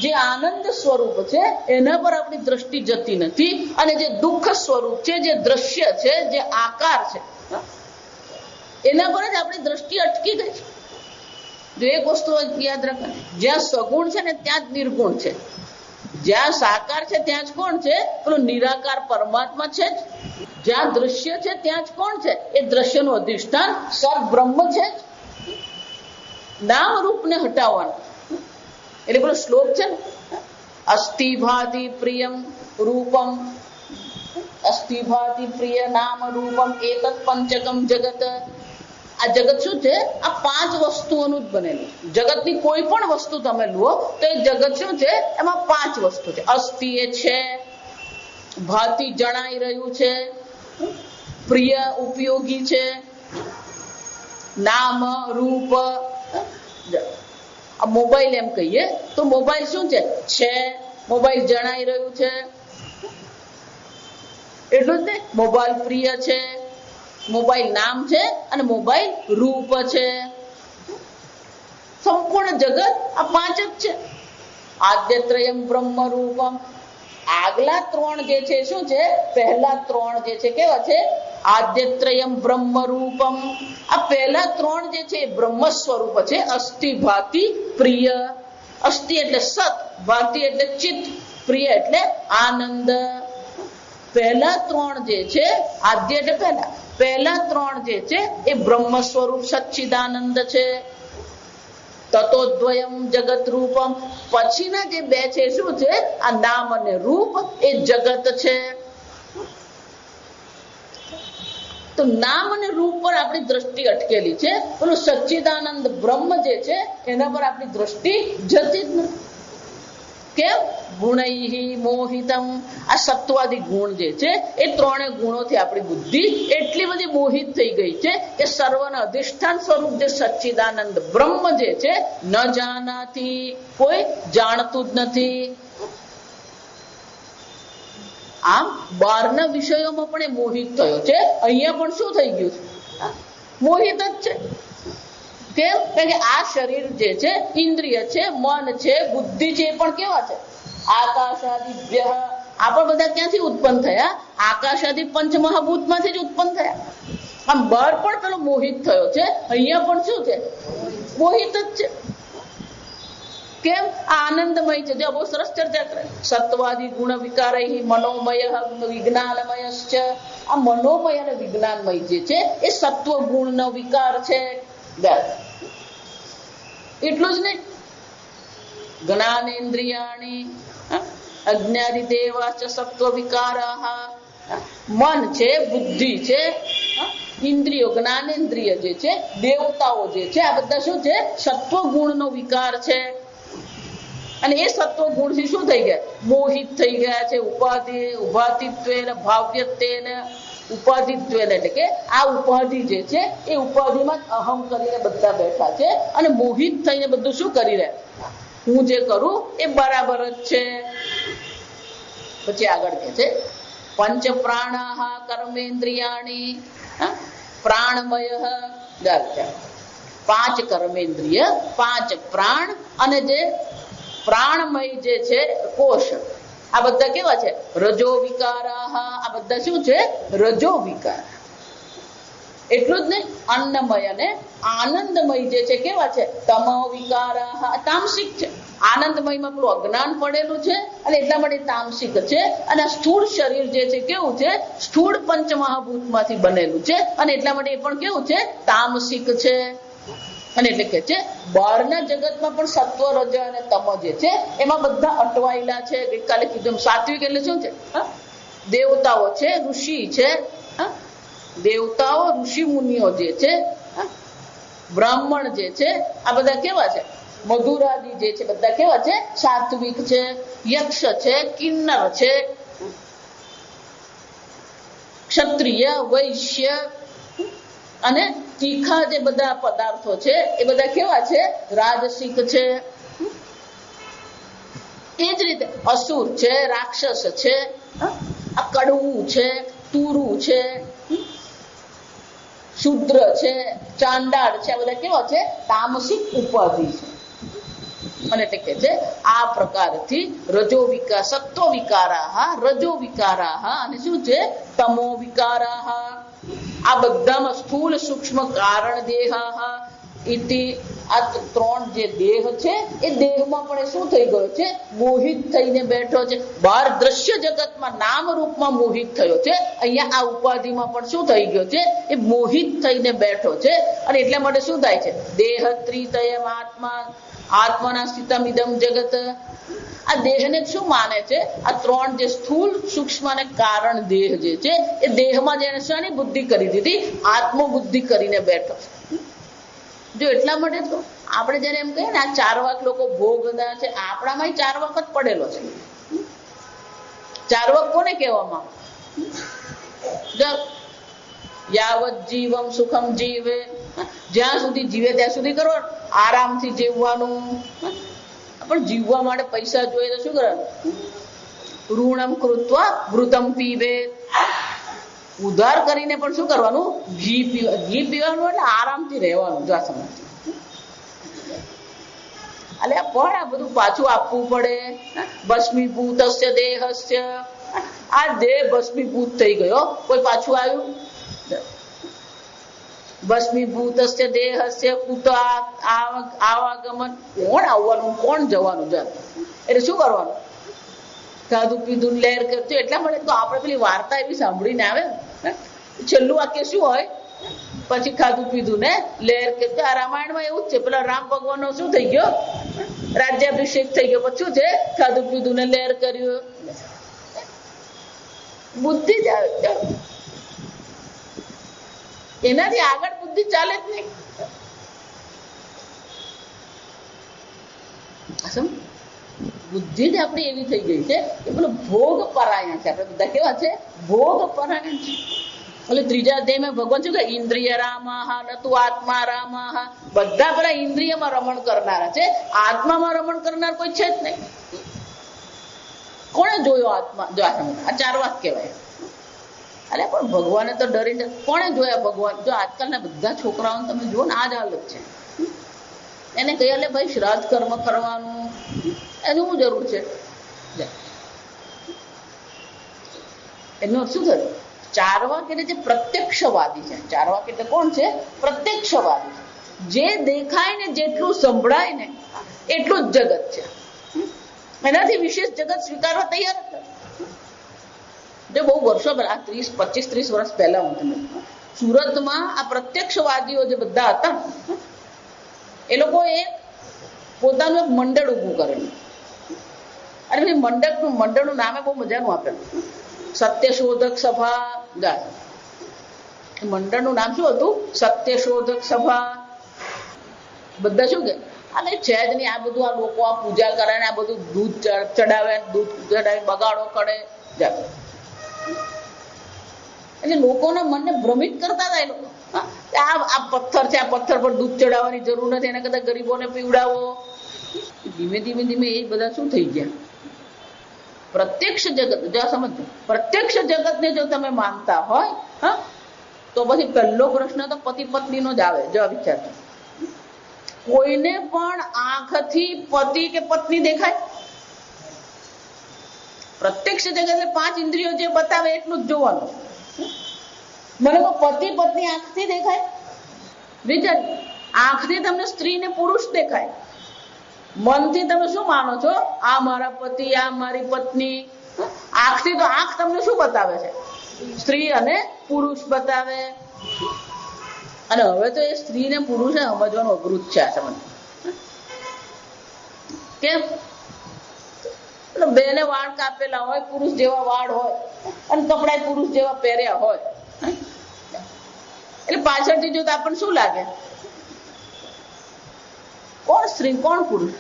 Speaker 1: જે આનંદ સ્વરૂપ છે, એના પર આપણી દ્રષ્ટિ જતી નથી. અને જે દુઃખ સ્વરૂપ છે, જે દ્રશ્ય છે, જે આકાર છે, એના પર જ આપણી દ્રષ્ટિ અટકી ગઈ છે. જો એક વસ્તુ યાદ રાખવાની, જ્યાં સગુણ છે ને ત્યાં જ નિર્ગુણ છે, જ્યાં સાકાર છે ત્યાં જ કોણ છે? પેલો નિરાકાર પરમાત્મા છે. જ્યાં દ્રશ્ય છે ત્યાં જ કોણ છે? એ દ્રશ્યનું અધિષ્ઠાન સદ બ્રહ્મ છે. નામ રૂપને હટાવવાનું એટલે પેલો શ્લોક છે ને, અસ્થિ ભાતિ પ્રિયમ રૂપમ, અસ્થિ ભાતિ પ્રિય નામ રૂપમ એતત પંચકમ જગત. આ જગત શું છે? આ 5 વસ્તુઓનું જ બનેલું. જગતની કોઈ પણ વસ્તુ તમે લો તો એ જગત શું છે? એમાં 5 વસ્તુ છે. અસ્થિ એ છે, ભાતિ જણાઈ રહ્યું છે, પ્રિય ઉપયોગી છે, નામ રૂપ. આ મોબાઈલ એમ કહીએ તો મોબાઈલ શું છે? મોબાઈલ જણાઈ રહ્યું છે એટલું જ ને. મોબાઈલ પ્રિય છે, મોબાઈલ નામ છે, અને મોબાઈલ રૂપ છે. સંપૂર્ણ જગત આ 5 જ છે. આદ્યત્રયમ બ્રહ્મ રૂપમ. આગલા 3 જે છે શું છે? પહેલા 3 જે છે કેવા છે? આદ્યત્રયમ બ્રહ્મ રૂપમ. આ પહેલા 3 જે છે એ બ્રહ્મ સ્વરૂપ છે. અસ્થિ ભાતિ પ્રિય. અસ્થિ એટલે સત, ભાતિ એટલે ચિત્ત, પ્રિય એટલે આનંદ. પહેલા 3 જે છે, આદ્ય એટલે પહેલા 3 જે છે એ બ્રહ્મ સ્વરૂપ સચ્ચિદાનંદ છે. તતોદ્વયમ જગત રૂપમ. પછીના જે 2 છે શું છે? આ નામ અને રૂપ એ જગત છે. તો નામ અને રૂપ પર આપણી દ્રષ્ટિ અટકેલી છે. પેલું સચ્ચિદાનંદ બ્રહ્મ જે છે એના પર આપણી દ્રષ્ટિ જતી જ નથી. કેમ? ગુણૈહી મોહિતમ. આ સત્વાદી ગુણ જે છે એ 3 ગુણોથી આપણી બુદ્ધિ એટલી બધી મોહિત થઈ ગઈ છે કે સર્વના અધિષ્ઠાન સ્વરૂપ જે સચ્ચિદાનંદ બ્રહ્મ જે છે ન જાનાતી, કોઈ જાણતું જ નથી. આમ બહારના વિષયોમાં પણ એ મોહિત થયો છે. અહીંયા પણ શું થઈ ગયું છે? મોહિત જ છે. કેમ? કારણ કે આ શરીર જે છે, ઇન્દ્રિય છે, મન છે, બુદ્ધિ છે, એ પણ કેવા છે? આકાશાદિભ્ય. આ પણ બધા ક્યાંથી ઉત્પન્ન થયા? આકાશાદિ પંચમહાભૂતમાંથી જ ઉત્પન્ન થયા. આમ બહાર પણ પેલો મોહિત થયો છે, અહીંયા પણ શું છે? મોહિત જ છે. કેમ? આ આનંદમય છે. જો બહુ સરસ ચર્ચા કરે. સત્વાદી ગુણ વિકારૈ મનોમય વિજ્ઞાનમયશ્ચ. આ મનોમય અને વિજ્ઞાનમય જે છે એ સત્વ ગુણનો વિકાર છે. એટલું જ નહીં, જ્ઞાનેન્દ્રિયાણી અજ્ઞાદિ દેવાચ સત્વ વિકારાહ. મન છે, બુદ્ધિ છે, ઇન્દ્રિયો, જ્ઞાનેન્દ્રિય જે છે, દેવતાઓ જે છે, આ બધા શું છે? સત્વ ગુણનો વિકાર છે. અને એ સત્વ ગુણથી શું થઈ ગયા? મોહિત થઈ ગયા છે. ઉપાધિ ઉપાધિત્વેન ભાવ્યત્વેન ઉપાધિત્વેન, એટલે કે આ ઉપાધિ જે છે એ ઉપાધિમાં અહમ કરીને બધા બેઠા છે અને મોહિત થઈને બધું શું કરી રહ્યા? હું જે કરું એ બરાબર જ છે. પછી આગળ કે છે પંચ પ્રાણાહ કર્મેન્દ્રિયાણી પ્રાણમય. 5 કર્મેન્દ્રિય, 5 પ્રાણ અને જે પ્રાણમય જે છે કોષ, આ બધા કેવા છે? રજો વિકારાહ. આ બધા શું છે? રજો વિકાર. એટલું જ નહીં, અન્નમય અને આનંદમય જે છે કેવા છે? તમો વિકારાહ. તામસિક છે. આનંદમયમાં પેલું અજ્ઞાન પડેલું છે અને એટલા માટે તામસિક છે. અને સ્થૂળ શરીર જે છે કેવું છે? સ્થૂળ પંચમહાભૂતમાંથી બનેલું છે અને એટલા માટે એ પણ કેવું છે? તામસિક છે. અને એટલે કે છે બહારના જગતમાં પણ સત્વ, રજ અને તમ જે છે એમાં બધા અટવાયેલા છે. ગઈકાલે કીધું સાત્વિક એટલે શું છે? દેવતાઓ છે, ઋષિ છે, દેવતાઓ, ઋષિ મુનિઓ જે છે, બ્રાહ્મણ જે છે, આ બધા કેવા છે? મધુરાદી જે છે બધા કેવા છે? સાત્વિક છે. યક્ષ છે, કિન્નર છે, ક્ષત્રિય, વૈશ્ય અને તીખા જે બધા પદાર્થો છે એ બધા કેવા છે? રાજસિક છે. એ જ રીતે અસુર છે, રાક્ષસ છે, આ કડવું છે, તુરું છે, શુદ્ર છે, ચાંડાળ છે, આ બધા કેવા છે? તામસિક ઉપાધિ છે. અને એટલે કે છે આ પ્રકારથી રજો વિકાર, સત્વ વિકારાહ, રજો વિકારાહ અને શું છે? તમો વિકારાહ. આ બધામાં સ્થૂલ સૂક્ષ્મ કારણ દેહાહ ઇતિ, આ ત્રણ જે દેહ છે એ દેહમાં પણ શું થઈ ગયો છે? મોહિત થઈને બેઠો છે. બહાર દ્રશ્ય જગતમાં નામ રૂપમાં મોહિત થયો છે, અહીંયા આ ઉપાધિમાં પણ શું થઈ ગયો છે? એ મોહિત થઈને બેઠો છે. અને એટલા માટે શું થાય છે? દેહ ત્રિતયમ આત્મા, આત્મના સ્થિતમ ઇદમ જગત. આ દેહને શું માને છે? આ ત્રણ જે સ્થૂલ સૂક્ષ્મ અને કારણ દેહ જે છે એ દેહમાં જેને શાની બુદ્ધિ કરી દીધી? આત્મબુદ્ધિ કરીને બેઠો છે. જો એટલા માટે તો આપણે જયારે એમ કહીએ ને આ 4 વાક લોકો ભોગતા છે, આપણામાં 4 વાક જ પડેલો છે. 4 વાક કોને કહેવામાં? યાવત જીવમ સુખમ જીવે, જ્યાં સુધી જીવે ત્યાં સુધી કરો, આરામથી જીવવાનું. પણ જીવવા માટે પૈસા જોઈએ તો શું કરવાનું? ઋણમ કૃત્વા ઘૃતમ પીવે, ઉધાર કરીને પણ શું કરવાનું? ઘી પીવા. ઘી પીવાનું એટલે આરામથી રહેવાનું. જો આ સમજ, એટલે પણ આ બધું પાછું આપવું પડે. ભસ્મીભૂતસ્ય દેહસ્ય, આ દેહ ભસ્મીભૂત થઈ ગયો, કોઈ પાછું આવ્યું? ભસ્મીભૂતસ્ય દેહસ્ય કુત આવાગમન, કોણ આવવાનું કોણ જવાનું? જાત એટલે શું કરવાનું? ખાધું પીધું લહેર કરજો. એટલા માટે તો આપણે પેલી વાર્તા એવી સાંભળીને આવે, છેલ્લું વાક્ય શું હોય? પછી ખાધું પીધું ને લહેર કરજો. આ રામાયણમાં એવું જ છે. પેલા રામ ભગવાનનો શું થઈ ગયો? રાજ્યાભિષેક થઈ ગયો. પછી શું છે? ખાધું પીધું ને લહેર કર્યું. બુદ્ધિ જ આવે, એનાથી આગળ બુદ્ધિ ચાલે જ નહીં. બુદ્ધિ જ આપણી એવી થઈ ગઈ છે કે પેલું ભોગ પરાયણ છે. આપણે બધા કેવા છે? ભોગ પરાયણ છે. એટલે ત્રીજા અધ્યાયમાં ભગવાન શું કહે? ઇન્દ્રિય રામાહ નતુ આત્મા રામાહ. બધા પેલા ઇન્દ્રિયમાં રમણ કરનારા છે, આત્મામાં રમણ કરનાર કોઈ છે જ નહીં. કોણે જોયો આત્મા? જો આ 4 વાક કહેવાય. અરે પણ ભગવાને તો ડરીને કોણે જોયા ભગવાન? જો આજકાલના બધા છોકરાઓને તમે જુઓ ને આ જ હાલત છે. એને કહ્યા લે ભાઈ શ્રાદ્ધ કર્મ કરવાનું, એની શું જરૂર છે? એનો શું થયું? 4 વાક એટલે જે પ્રત્યક્ષવાદી છે. 4 વાક એટલે કોણ છે? પ્રત્યક્ષવાદી. જે દેખાય ને જેટલું સંભળાય ને એટલું જ જગત છે. એનાથી વિશેષ જગત સ્વીકારવા તૈયાર હતા. જો બહુ વર્ષો પહેલા, 25-30 વર્ષ પહેલા હું તમને સુરતમાં આ પ્રત્યક્ષવાદીઓ જે બધા હતા એ લોકોએ પોતાનું એક મંડળ ઊભું કરેલું. અને પછી મંડળનું નામે બહુ મજાનું આપેલું, સત્યશોધક સભા. મંડળનું નામ શું હતું? સત્યશોધક સભા. બધા શું કે અને છે જ નહીં, આ બધું આ લોકો આ પૂજા કરે ને આ બધું દૂધ ચડાવે, દૂધ ચડાવી બગાડો કરે. એટલે લોકોના મનને ભ્રમિત કરતા હતા એ લોકો. આ પથ્થર છે, આ પથ્થર પર દૂધ ચડાવવાની જરૂર નથી, એના કરતા ગરીબોને પીવડાવો. ધીમે ધીમે ધીમે એ બધા શું થઈ ગયા? પ્રત્યક્ષ જગત. જો સમજો, પ્રત્યક્ષ જગતને જો તમે માનતા હોય તો પછી પહેલો પ્રશ્ન તો પતિ પત્નીનો જ આવે. જો વિચાર, કોઈને પણ આંખથી પતિ કે પત્ની દેખાય? પ્રત્યક્ષ જગત એટલે 5 ઇન્દ્રિયો જે બતાવે એટલું જ જોવાનું. મને તો પતિ પત્ની આંખથી દેખાય? વિચાર, આંખથી તમને સ્ત્રી ને પુરુષ દેખાય, મનથી તમે શું માનો છો? આ મારા પતિ, આ મારી પત્ની. આંખથી તો આંખ તમને શું બતાવે છે? સ્ત્રી અને પુરુષ બતાવે. અને હવે તો એ સ્ત્રી ને પુરુષે સમજવાનું અઘરું જ છે. આ સમજ કેમ? બેને વાળ કાપેલા હોય, પુરુષ જેવા વાળ હોય, અને કપડા પુરુષ જેવા પહેર્યા હોય, એટલે પાછળથી જોતા આપણને શું લાગે? કોણ સ્ત્રી કોણ પુરુષ?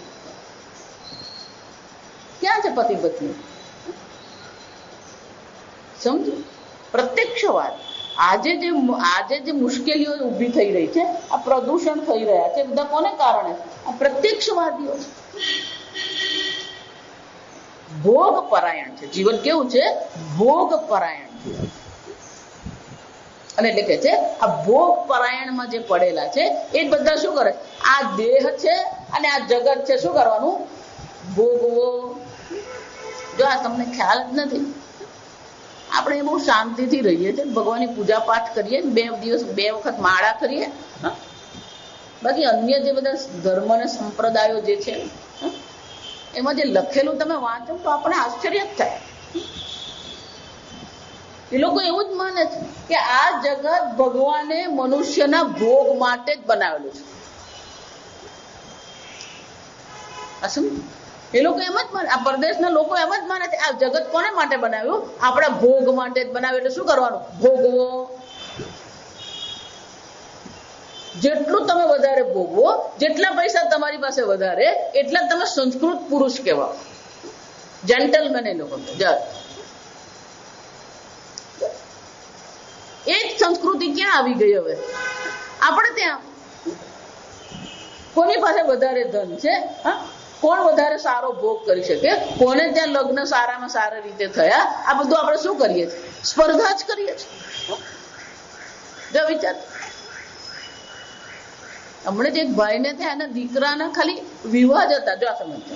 Speaker 1: ક્યાં છે પતિ પત્ની? સમજો. પ્રત્યક્ષવાદ. આજે જે મુશ્કેલીઓ ઊભી થઈ રહી છે, આ પ્રદૂષણ થઈ રહ્યા છે, બધા કોને કારણે? આ પ્રત્યક્ષવાદીઓ છે. ભોગ પરાયણ છે જીવન. કેવું છે? ભોગ પરાયણ. અને એટલે કે છે આ ભોગ પરાયણમાં જે પડેલા છે એ બધા શું કરે? આ દેહ છે અને આ જગત છે, શું કરવાનું? ભોગવો. જો આ તમને ખ્યાલ જ નથી. આપણે બહુ શાંતિથી રહીએ છીએ, ભગવાનની પૂજા પાઠ કરીએ, 2 દિવસ 2 વખત માળા કરીએ. બાકી અન્ય જે બધા ધર્મ અને સંપ્રદાયો જે છે એમાં જે લખેલું તમે વાંચો તો આપણે આશ્ચર્ય જ થાય. એ લોકો એવું જ માને છે કે આ જગત ભગવાને મનુષ્યના ભોગ માટે જ બનાવેલું છે. એ લોકો એમ જ માને, આ પરદેશના લોકો એમ જ માને છે આ જગત કોને માટે બનાવ્યું? આપણા ભોગ માટે જ બનાવ્યું. એટલે શું કરવાનું? ભોગવો. જેટલું તમે વધારે ભોગવો, જેટલા પૈસા તમારી પાસે વધારે, એટલા તમે સંસ્કૃત પુરુષ કહેવાઓ, જેન્ટલમેન. એ લોકો એ જ સંસ્કૃતિ ક્યાં આવી ગઈ હવે? આપણે ત્યાં કોની પાસે વધારે ધન છે, કોણ વધારે સારો ભોગ કરી શકે, કોને ત્યાં લગ્ન સારામાં સારા રીતે થયા, આ બધું આપણે શું કરીએ છીએ? સ્પર્ધા જ કરીએ છીએ. જો વિચાર, હમણાં જ એક ભાઈને ત્યાં એના દીકરાના ખાલી વિવાહ જ હતા. જો આ સમજ,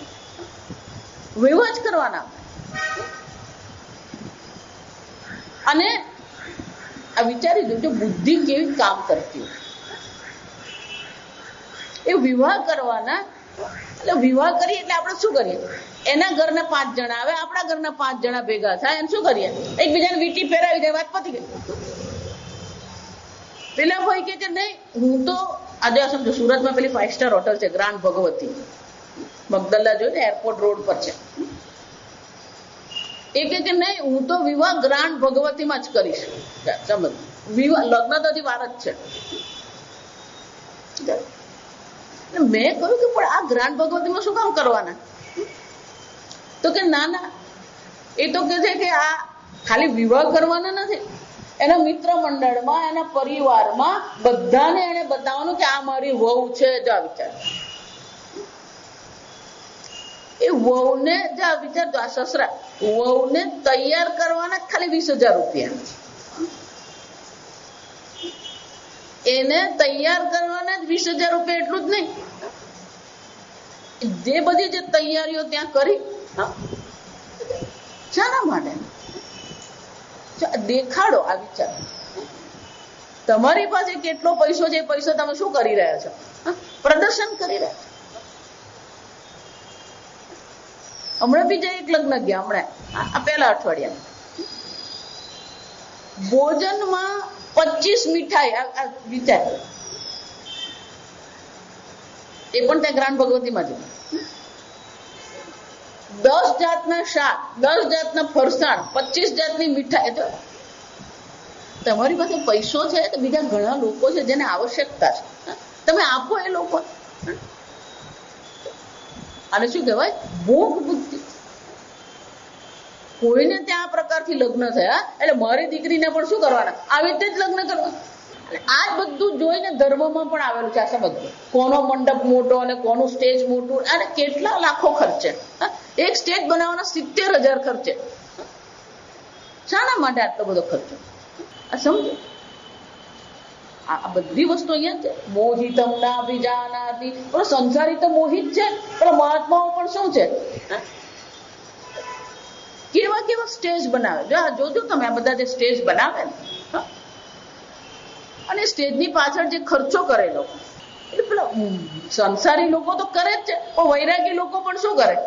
Speaker 1: વિવાહ જ કરવાના. અને આ વિચારી દો, બુદ્ધિ કેવી કામ કરતી હોય. એ વિવાહ કરવાના, એટલે વિવાહ કરીએ એટલે આપણે શું કરીએ? એના ઘરના 5 જણા આવે, આપણા ઘરના 5 જણા ભેગા થાય, અને શું કરીએ? એકબીજાને વીંટી ફેરાવી દે, વાત પતી ગઈ. પેલા ભાઈ કે નહીં, હું તો આજે સમજો સુરતમાં પેલી 5 સ્ટાર હોટલ છે ગ્રાન્ડ ભગવતી, મગદલ્લા જોયું ને, એરપોર્ટ રોડ પર છે. એ કે નહીં, હું તો વિવાહ ગ્રાન્ડ ભગવતીમાં જ કરીશ. સમજ, વિવાહ લગ્ન તો હજી વાર જ છે. મેં કહ્યું કે પણ આ ગ્રાન્ડ ભગવતીમાં શું કામ કરવાના? તો કે ના, એ તો કે છે કે આ ખાલી વિવાહ કરવાના નથી, એના મિત્ર મંડળમાં, એના પરિવારમાં બધાને એને બતાવવાનું કે આ મારી વહુ છે. જા વિચાર, એ વહુને જા વિચાર, આ સસરા વહુને તૈયાર કરવાના ખાલી 20,000 રૂપિયા. એને તૈયાર કરવાના જ 20,000 રૂપિયા. એટલું જ નહીં, જે બધી જે તૈયારીઓ ત્યાં કરી, શાના માટે? દેખાડો. આ વિચાર, તમારી પાસે કેટલો પૈસો છે, પૈસો તમે શું કરી રહ્યા છો? પ્રદર્શન કરી રહ્યા છો. હમણાં બીજા એક લગ્ન ગયા, હમણાં આ પહેલા અઠવાડિયામાં ભોજનમાં 25 મીઠાઈ. આ વિચાર, એ પણ ત્યાં ગ્રાન્ડ ભગવતીમાં છે. 10 જાતના શાક, 10 જાતના ફરસાણ, 25 જાતની મીઠાઈ. તમારી પાસે પૈસો છે તો બીજા ઘણા લોકો છે જેને આવશ્યકતા છે, તમે આપો એ લોકો. આને શું કહેવાય? ભોગ બુદ્ધિ. કોઈને ત્યાં આ પ્રકારથી લગ્ન થયા એટલે મારી દીકરીને પણ શું કરવાના? આવી રીતે જ લગ્ન કરવા. આ બધું જોઈને ધર્મમાં પણ આવેલું છે. આ સમજ, કોનો મંડપ મોટો અને કોનું સ્ટેજ મોટું, અને કેટલા લાખો ખર્ચે. એક સ્ટેજ બનાવવાના 70,000 ખર્ચે. શાના માટે આટલો બધો ખર્ચો? આ સમજો, આ બધી વસ્તુ અહીંયા છે. મોહિતમ ના અભિજાનાતિ. પેલો સંસારી તો મોહિત છે, પેલો મહાત્માઓ પણ શું છે? કેવા કેવા સ્ટેજ બનાવે. જોજો તમે, આ બધા જે સ્ટેજ બનાવે ને, અને સ્ટેજની પાછળ જે ખર્ચો કરેલો, એટલે પેલા સંસારી લોકો તો કરે જ છે, પણ વૈરાગી લોકો પણ શું કરે?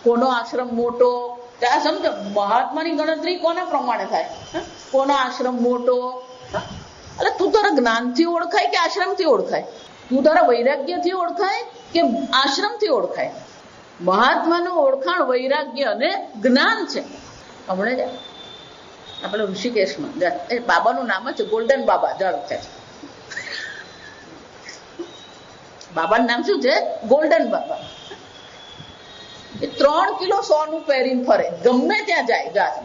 Speaker 1: કોનો આશ્રમ મોટો, ત્યાં સમજો, મહાત્માની ગણતરી કોના પ્રમાણે થાય? કોનો આશ્રમ મોટો. એટલે તું તારા જ્ઞાનથી ઓળખાય કે આશ્રમથી ઓળખાય? તું તારા વૈરાગ્યથી ઓળખાય કે આશ્રમથી ઓળખાય? મહાત્માનું ઓળખાણ વૈરાગ્ય અને જ્ઞાન છે. હમણાં જ આપણે ઋષિકેશમાં એ બાબાનું નામ છે ગોલ્ડન બાબા. જાણો છે બાબાનું નામ શું છે? ગોલ્ડન બાબા. એ 3 કિલો સોનું પહેરીને ફરે, ગમે ત્યાં જાય.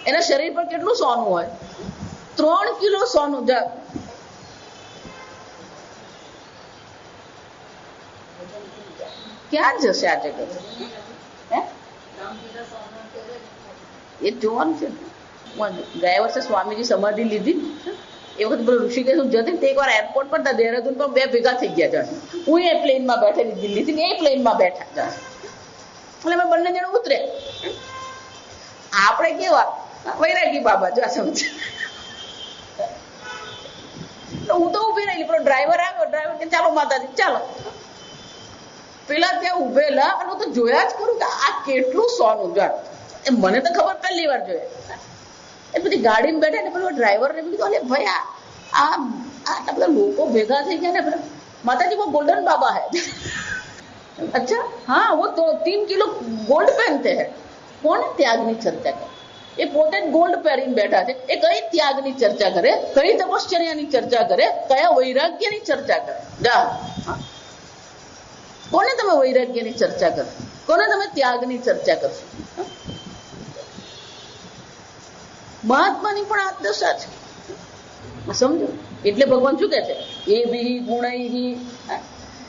Speaker 1: એના શરીર પર કેટલું સોનું હોય? 3 કિલો સોનું. ક્યાં જશે આ જગત? એ જોવાનું છે. ગયા વર્ષે સ્વામીજી સમાધિ લીધી એ વખત પેલું ઋષિકેશ હું જતી ને એકવાર એરપોર્ટ પર દેહરાદૂન પર 2 ભેગા થઈ ગયા જાણે. હું એ પ્લેનમાં બેઠેલી દિલ્હીથી ને એ પ્લેનમાં બેઠા જાણે એટલે અમે બંને જણ ઉતરે. આપણે કેવા વૈરાગી બાબા જો સમજ. હું તો ઉભી રહેલી, પણ ડ્રાઈવર આવ્યો. ડ્રાઈવર કે ચાલો માતાજી ચાલો. પેલા ત્યાં ઉભેલા અને હું તો જોયા જ કરું કે આ કેટલું સોનું જાણ. એ મને તો ખબર પહેલી વાર જોયે. એ બધી ગાડીમાં બેઠા ને પેલો ડ્રાઈવર ને કીધું અરે ભાઈ આ આટલા બધા લોકો ભેગા થઈ ગયા ને પેલા માતાજી વો गोल्डन बाबा है. अच्छा हाँ वो तो 3 किलो गोल्ड पहनते हैं. કોને ત્યાગની ચર્ચા કરે? એ પોતે જ ગોલ્ડ પહેરીને બેઠા છે. એ કઈ ત્યાગની ચર્ચા કરે? કઈ તપશ્ચર્યાની ચર્ચા કરે? કયા વૈરાગ્યની ચર્ચા કરે? જા કોને તમે વૈરાગ્યની ચર્ચા કરો? કોને તમે ત્યાગની ચર્ચા કરશો? મહાત્માની પણ આ દશા છે, સમજો. એટલે ભગવાન શું કે છે? એ બી ગુણૈહી.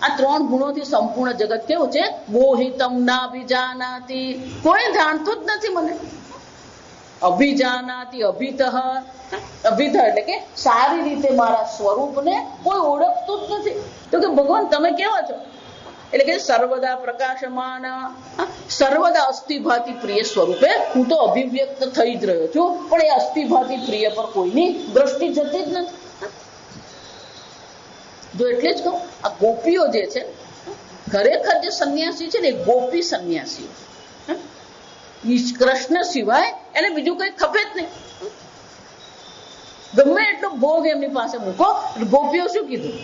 Speaker 1: આ 3 ગુણોથી સંપૂર્ણ જગત કેવું છે? મોહિતમ નાભિજાનાતિ. કોઈ જાણતું જ નથી મને. અભિજાનાતિ અભિતઃ. અભિતઃ એટલે કે સારી રીતે મારા સ્વરૂપને કોઈ ઓળખતું જ નથી. તો કે ભગવાન તમે કેવા છો? એટલે કે સર્વદા પ્રકાશમાન, સર્વદા અસ્થિભાતિ પ્રિય સ્વરૂપે હું તો અભિવ્યક્ત થઈ જ રહ્યો છું, પણ એ અસ્થિભાતિ પ્રિય પર કોઈની દ્રષ્ટિ જતી જ નથી. જો એટલે જ કહું, આ ગોપીઓ જે છે ખરેખર જે સંન્યાસી છે ને, ગોપી સંન્યાસી. કૃષ્ણ સિવાય એને બીજું કઈ ખપે જ નહીં. ગમે એટલો ભોગ એમની પાસે મૂકો. ગોપીઓ શું કીધું?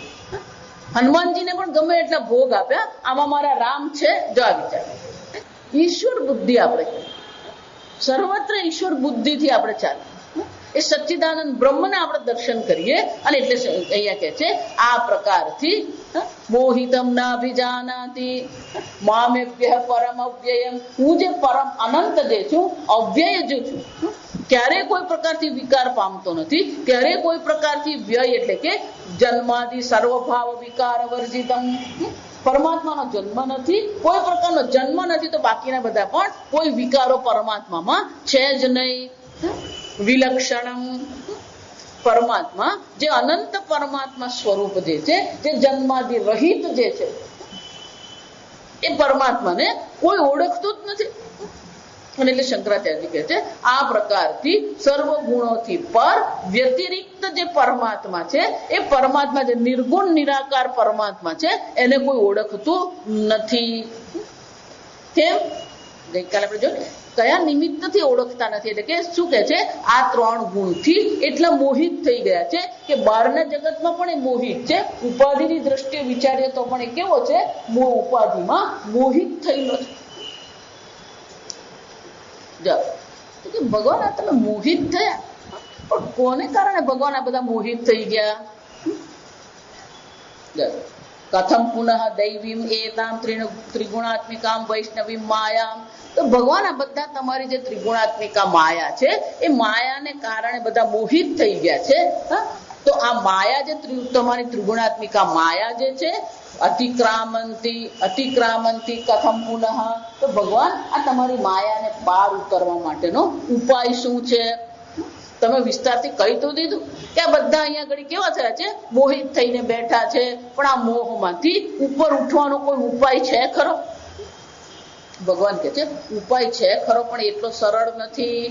Speaker 1: હનુમાનજીને પણ ગમે એટલા ભોગ આપ્યા, આમાં મારા રામ છે. જો આ વિચાર, ઈશ્વર બુદ્ધિ આપણે સર્વત્ર ઈશ્વર બુદ્ધિથી આપણે ચાલે. એ સચ્ચિદાનંદ બ્રહ્મને આપણે દર્શન કરીએ. અને એટલે અહીંયા કે છે આ પ્રકારથી મોહિતમ નાભિજાનાતિ મામેભ્યઃ પરમ અવ્યયમ. હું જે પરમ અનંત જે છું, અવ્યય જે છું, ક્યારે કોઈ પ્રકારથી વિકાર પામતો નથી, ક્યારે કોઈ પ્રકારથી વ્યય એટલે કે જન્માદિ સર્વભાવ વિકાર વર્જિતમ. પરમાત્માનો જન્મ નથી, કોઈ પ્રકારનો જન્મ નથી, તો બાકીના બધા પણ કોઈ વિકારો પરમાત્મામાં છે જ નહીં. વિલક્ષણમ. પરમાત્મા જે અનંત પરમાત્મા સ્વરૂપ જે છે, જે જન્માદિ રહિત જે છે, એ પરમાત્માને કોઈ ઓળખતું જ નથી. અને એટલે શંકરાચાર્ય કહે છે આ પ્રકારથી સર્વ ગુણોથી પર વ્યતિરિક્ત જે પરમાત્મા છે, એ પરમાત્મા જે નિર્ગુણ નિરાકાર પરમાત્મા છે, એને કોઈ ઓળખતું નથી. કેમ? ગઈકાલે આપણે જોયું કયા નિમિત્તથી ઓળખતા નથી. એટલે કે શું કે છે? આ 3 ગુણથી એટલા મોહિત થઈ ગયા છે કે બહારના જગતમાં પણ એ મોહિત છે. ઉપાધિની દ્રષ્ટિએ વિચારીએ તો પણ એ કેવો છે? ઉપાધિમાં મોહિત થયેલો છે. ભગવાન આ તમે મોહિત થયા, પણ કોને કારણે ભગવાન આ બધા મોહિત થઈ ગયા? કથમ પુનઃ દૈવીમ એતામ ત્રિગુણાત્મિકામ વૈષ્ણવીમ માયામ. તો ભગવાન આ બધા તમારી જે ત્રિગુણાત્મિકા માયા છે, એ માયાને કારણે બધા મોહિત થઈ ગયા છે. તો આ માયા જે તમારી ત્રિગુણાત્મિકા માયા જે છે, અતિક્રામંતી કથમ પુનઃ. તો ભગવાન આ તમારી માયાને પાર ઉતરવા માટેનો ઉપાય શું છે? તમે વિસ્તારથી કહી તો દીધું કે આ બધા અહીંયા આગળ કેવા થયા છે? મોહિત થઈને બેઠા છે. પણ આ મોહમાંથી ઉપર ઉઠવાનો કોઈ ઉપાય છે ખરો? ભગવાન કે છે ઉપાય છે ખરો, પણ એટલો સરળ નથી.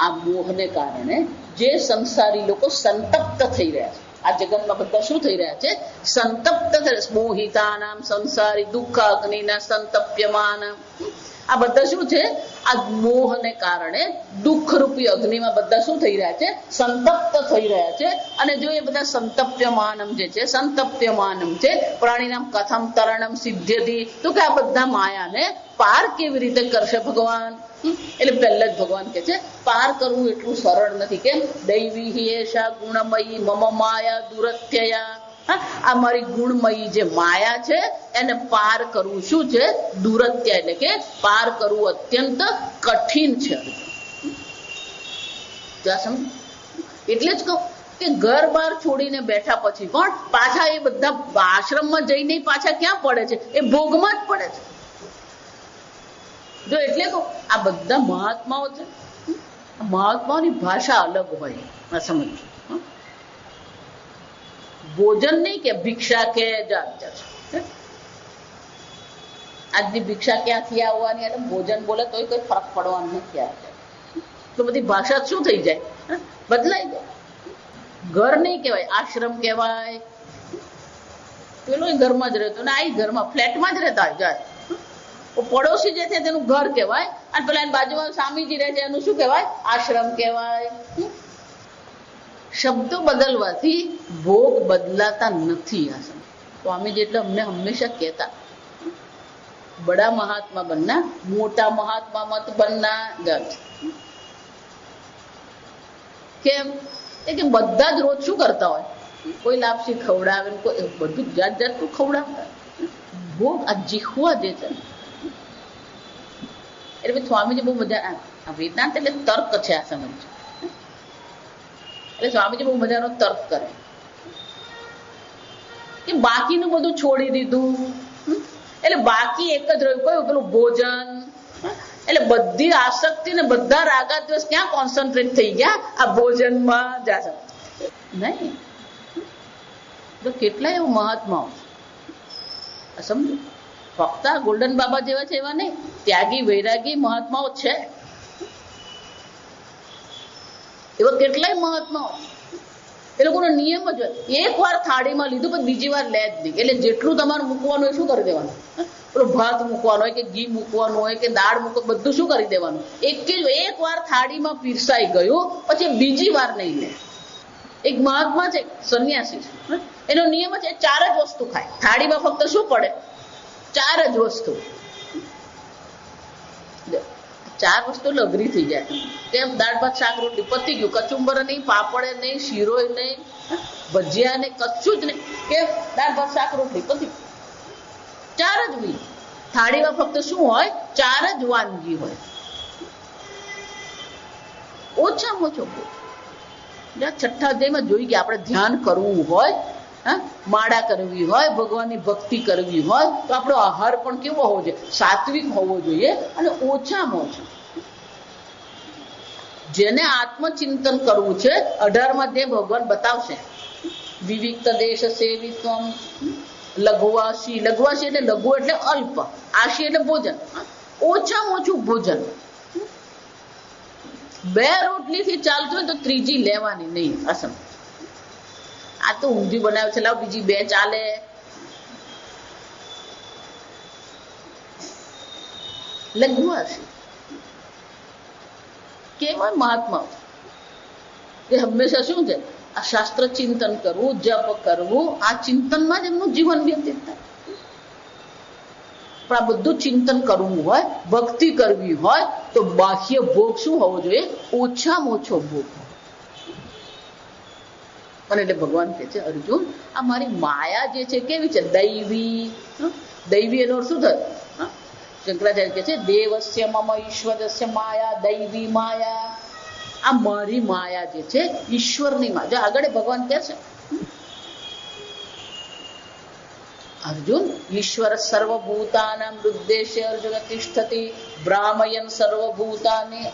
Speaker 1: આ મોહને કારણે જે સંસારી લોકો સંતપ્ત થઈ રહ્યા છે, આ જગતમાં બધા શું થઈ રહ્યા છે? સંતપ્ત. મોહિતાનામ સંસારી દુઃખ અગ્નિના સંતપ્યમાન. આ બધા શું છે? આ મોહને કારણે દુઃખરૂપી અગ્નિમાં બધા શું થઈ રહ્યા છે? સંતપ્ત થઈ રહ્યા છે. અને જો એ બધા સંતપ્યમાનમ જે છે, સંતપ્યમાનમ છે પ્રાણીનામ કથમ તરણમ સિદ્ધ્યતિ, તો કે આ બધા માયાને પાર કેવી રીતે કરશે ભગવાન? એટલે પહેલા જ ભગવાન કે છે પાર કરવું એટલું સરળ નથી. કેમ? દૈવી હિ એષા ગુણમયી મમ માયા દુરત્યયા. આ મારી ગુણમયી જે માયા છે એને પાર કરવું શું છે? દુરત્ય, એટલે કે પાર કરવું અત્યંત કઠિન છે. એટલે જ કહું કે ઘર બાર છોડીને બેઠા પછી પણ પાછા એ બધા આશ્રમમાં જઈને પાછા ક્યાં પડે છે? એ ભોગમાં જ પડે છે. જો એટલે કહું આ બધા મહાત્માઓ છે, મહાત્માઓની ભાષા અલગ હોય. સમજો, ભોજન નહીં કે ભિક્ષા કે આજની ભિક્ષા ક્યાંથી આવવાની, એટલે ભોજન બોલે તોય કોઈ ફરક પડવાનો નથી. તો બધી ભાષા શું થઈ જાય? બદલાઈ જાય. ઘર નહીં કહેવાય, આશ્રમ કહેવાય. પેલો ઘરમાં જ રહેતો ને આ ઘરમાં ફ્લેટમાં જ રહેતા જાય. પડોશી જે છે તેનું ઘર કહેવાય, અને પેલા બાજુમાં સ્વામીજી રહે છે એનું શું કહેવાય? આશ્રમ કહેવાય. શબ્દો બદલવાથી ભોગ બદલાતા નથી. આ સ્વામીજી એટલે અમને હંમેશા કહેતા, બડા મહાત્મા બનના, મોટા મહાત્મા મત બનના. કેમ? કે બધા જ રોજ શું કરતા હોય? કોઈ લાપસી ખવડાવે, કોઈ બધું જાત જાતનું ખવડાવતા. ભોગ આ જીખવા જે છે એટલે સ્વામીજી બહુ મજા, વેદાંત એટલે તર્ક છે. આ સમજ એટલે સ્વામીજી બહુ મજાનો તર્ક કરે કે બાકીનું બધું છોડી દીધું, એટલે બાકી એક જ રહ્યું. કયું? પેલું ભોજન. એટલે બધી આસક્તિ ને બધા રાગા દ્વેષ ક્યાં કોન્સન્ટ્રેટ થઈ ગયા? આ ભોજનમાં. જા નહીં તો કેટલા એવું મહાત્માઓ સમજો. ફક્ત ગોલ્ડન બાબા જેવા છે એવા નહીં, ત્યાગી વૈરાગી મહાત્માઓ છે. એવા કેટલાય મહાત્માઓ. એ લોકોનો નિયમ જ હોય, એક વાર થાળીમાં લીધું પણ બીજી વાર લે જ નહીં. એટલે જેટલું તમારે મૂકવાનું હોય શું કરી દેવાનું? પેલો ભાત મૂકવાનો હોય કે ઘી મૂકવાનું હોય કે દાળ મૂકવાનું, બધું શું કરી દેવાનું? એક વાર થાળીમાં પીરસાઈ ગયું પછી બીજી વાર નહીં લે. એક મહાત્મા છે, સંન્યાસી છે, એનો નિયમ છે 4 જ વસ્તુ ખાય. થાળીમાં ફક્ત શું પડે? 4 જ વસ્તુ. 4 વસ્તુ એટલે અઘરી થઈ જાય. કેમ? દાળ ભાત શાક રોટલી પતી ગયું. કચુંબર નહીં, પાપડ નહીં, શીરો નહીં, ભજીયા નહીં, કશું જ નહીં. કેમ? દાળ ભાત શાક રોટલી પતી. 4 જ વી. થાળીમાં ફક્ત શું હોય? 4 જ વાનગી હોય. ઓછામાં ઓછો છઠ્ઠા અધ્યાયમાં જોઈ ગયા. આપણે ધ્યાન કરવું હોય, માળા કરવી હોય, ભગવાનની ભક્તિ કરવી હોય તો આપણો આહાર પણ કેવો હોવો જોઈએ? સાત્વિક હોવો જોઈએ. અને ઓછામાં ઓછું જેને આત્મચિંતન કરવું છે 18મા અધ્યાય ભગવાન બતાવશે. વિવિક્ત દેશ સેવિત્વમ, લઘુવાસી. લઘુવાસી એટલે લઘુ એટલે અલ્પ, આશી એટલે ભોજન, ઓછામાં ઓછું ભોજન. 2 રોટલીથી ચાલતું હોય તો ત્રીજી લેવાની નહીં. અસમ આ તો ઊંધી બનાવે છે, લાવ બીજી 2 ચાલે. લઘુવાસી કેવાય મહાત્મા એ હંમેશા શું છે? આ શાસ્ત્ર ચિંતન કરવું, જપ કરવું, આ ચિંતનમાં જ એમનું જીવન વ્યતીત થાય. પણ આ બધું ચિંતન કરવું હોય, ભક્તિ કરવી હોય તો બાહ્ય ભોગ શું હોવો જોઈએ? ઓછામાં ઓછો ભોગ. અને એટલે ભગવાન કહે છે, અર્જુન આ મારી માયા જે છે કેવી છે? દૈવી. દૈવી એનો શું થાય? શંકરાચાર્ય કહે છે દેવસ્ય મમ ઈશ્વરસ્ય માયા દૈવી માયા. આ મારી માયા જે છે ઈશ્વરની માયા. જો આગળ ભગવાન કહે છે અર્જુન ઈશ્વર સર્વભૂતાનાં હૃદ્દેશ્ય અર્જુન તિષ્ઠતિ ભ્રામયન સર્વભૂતાની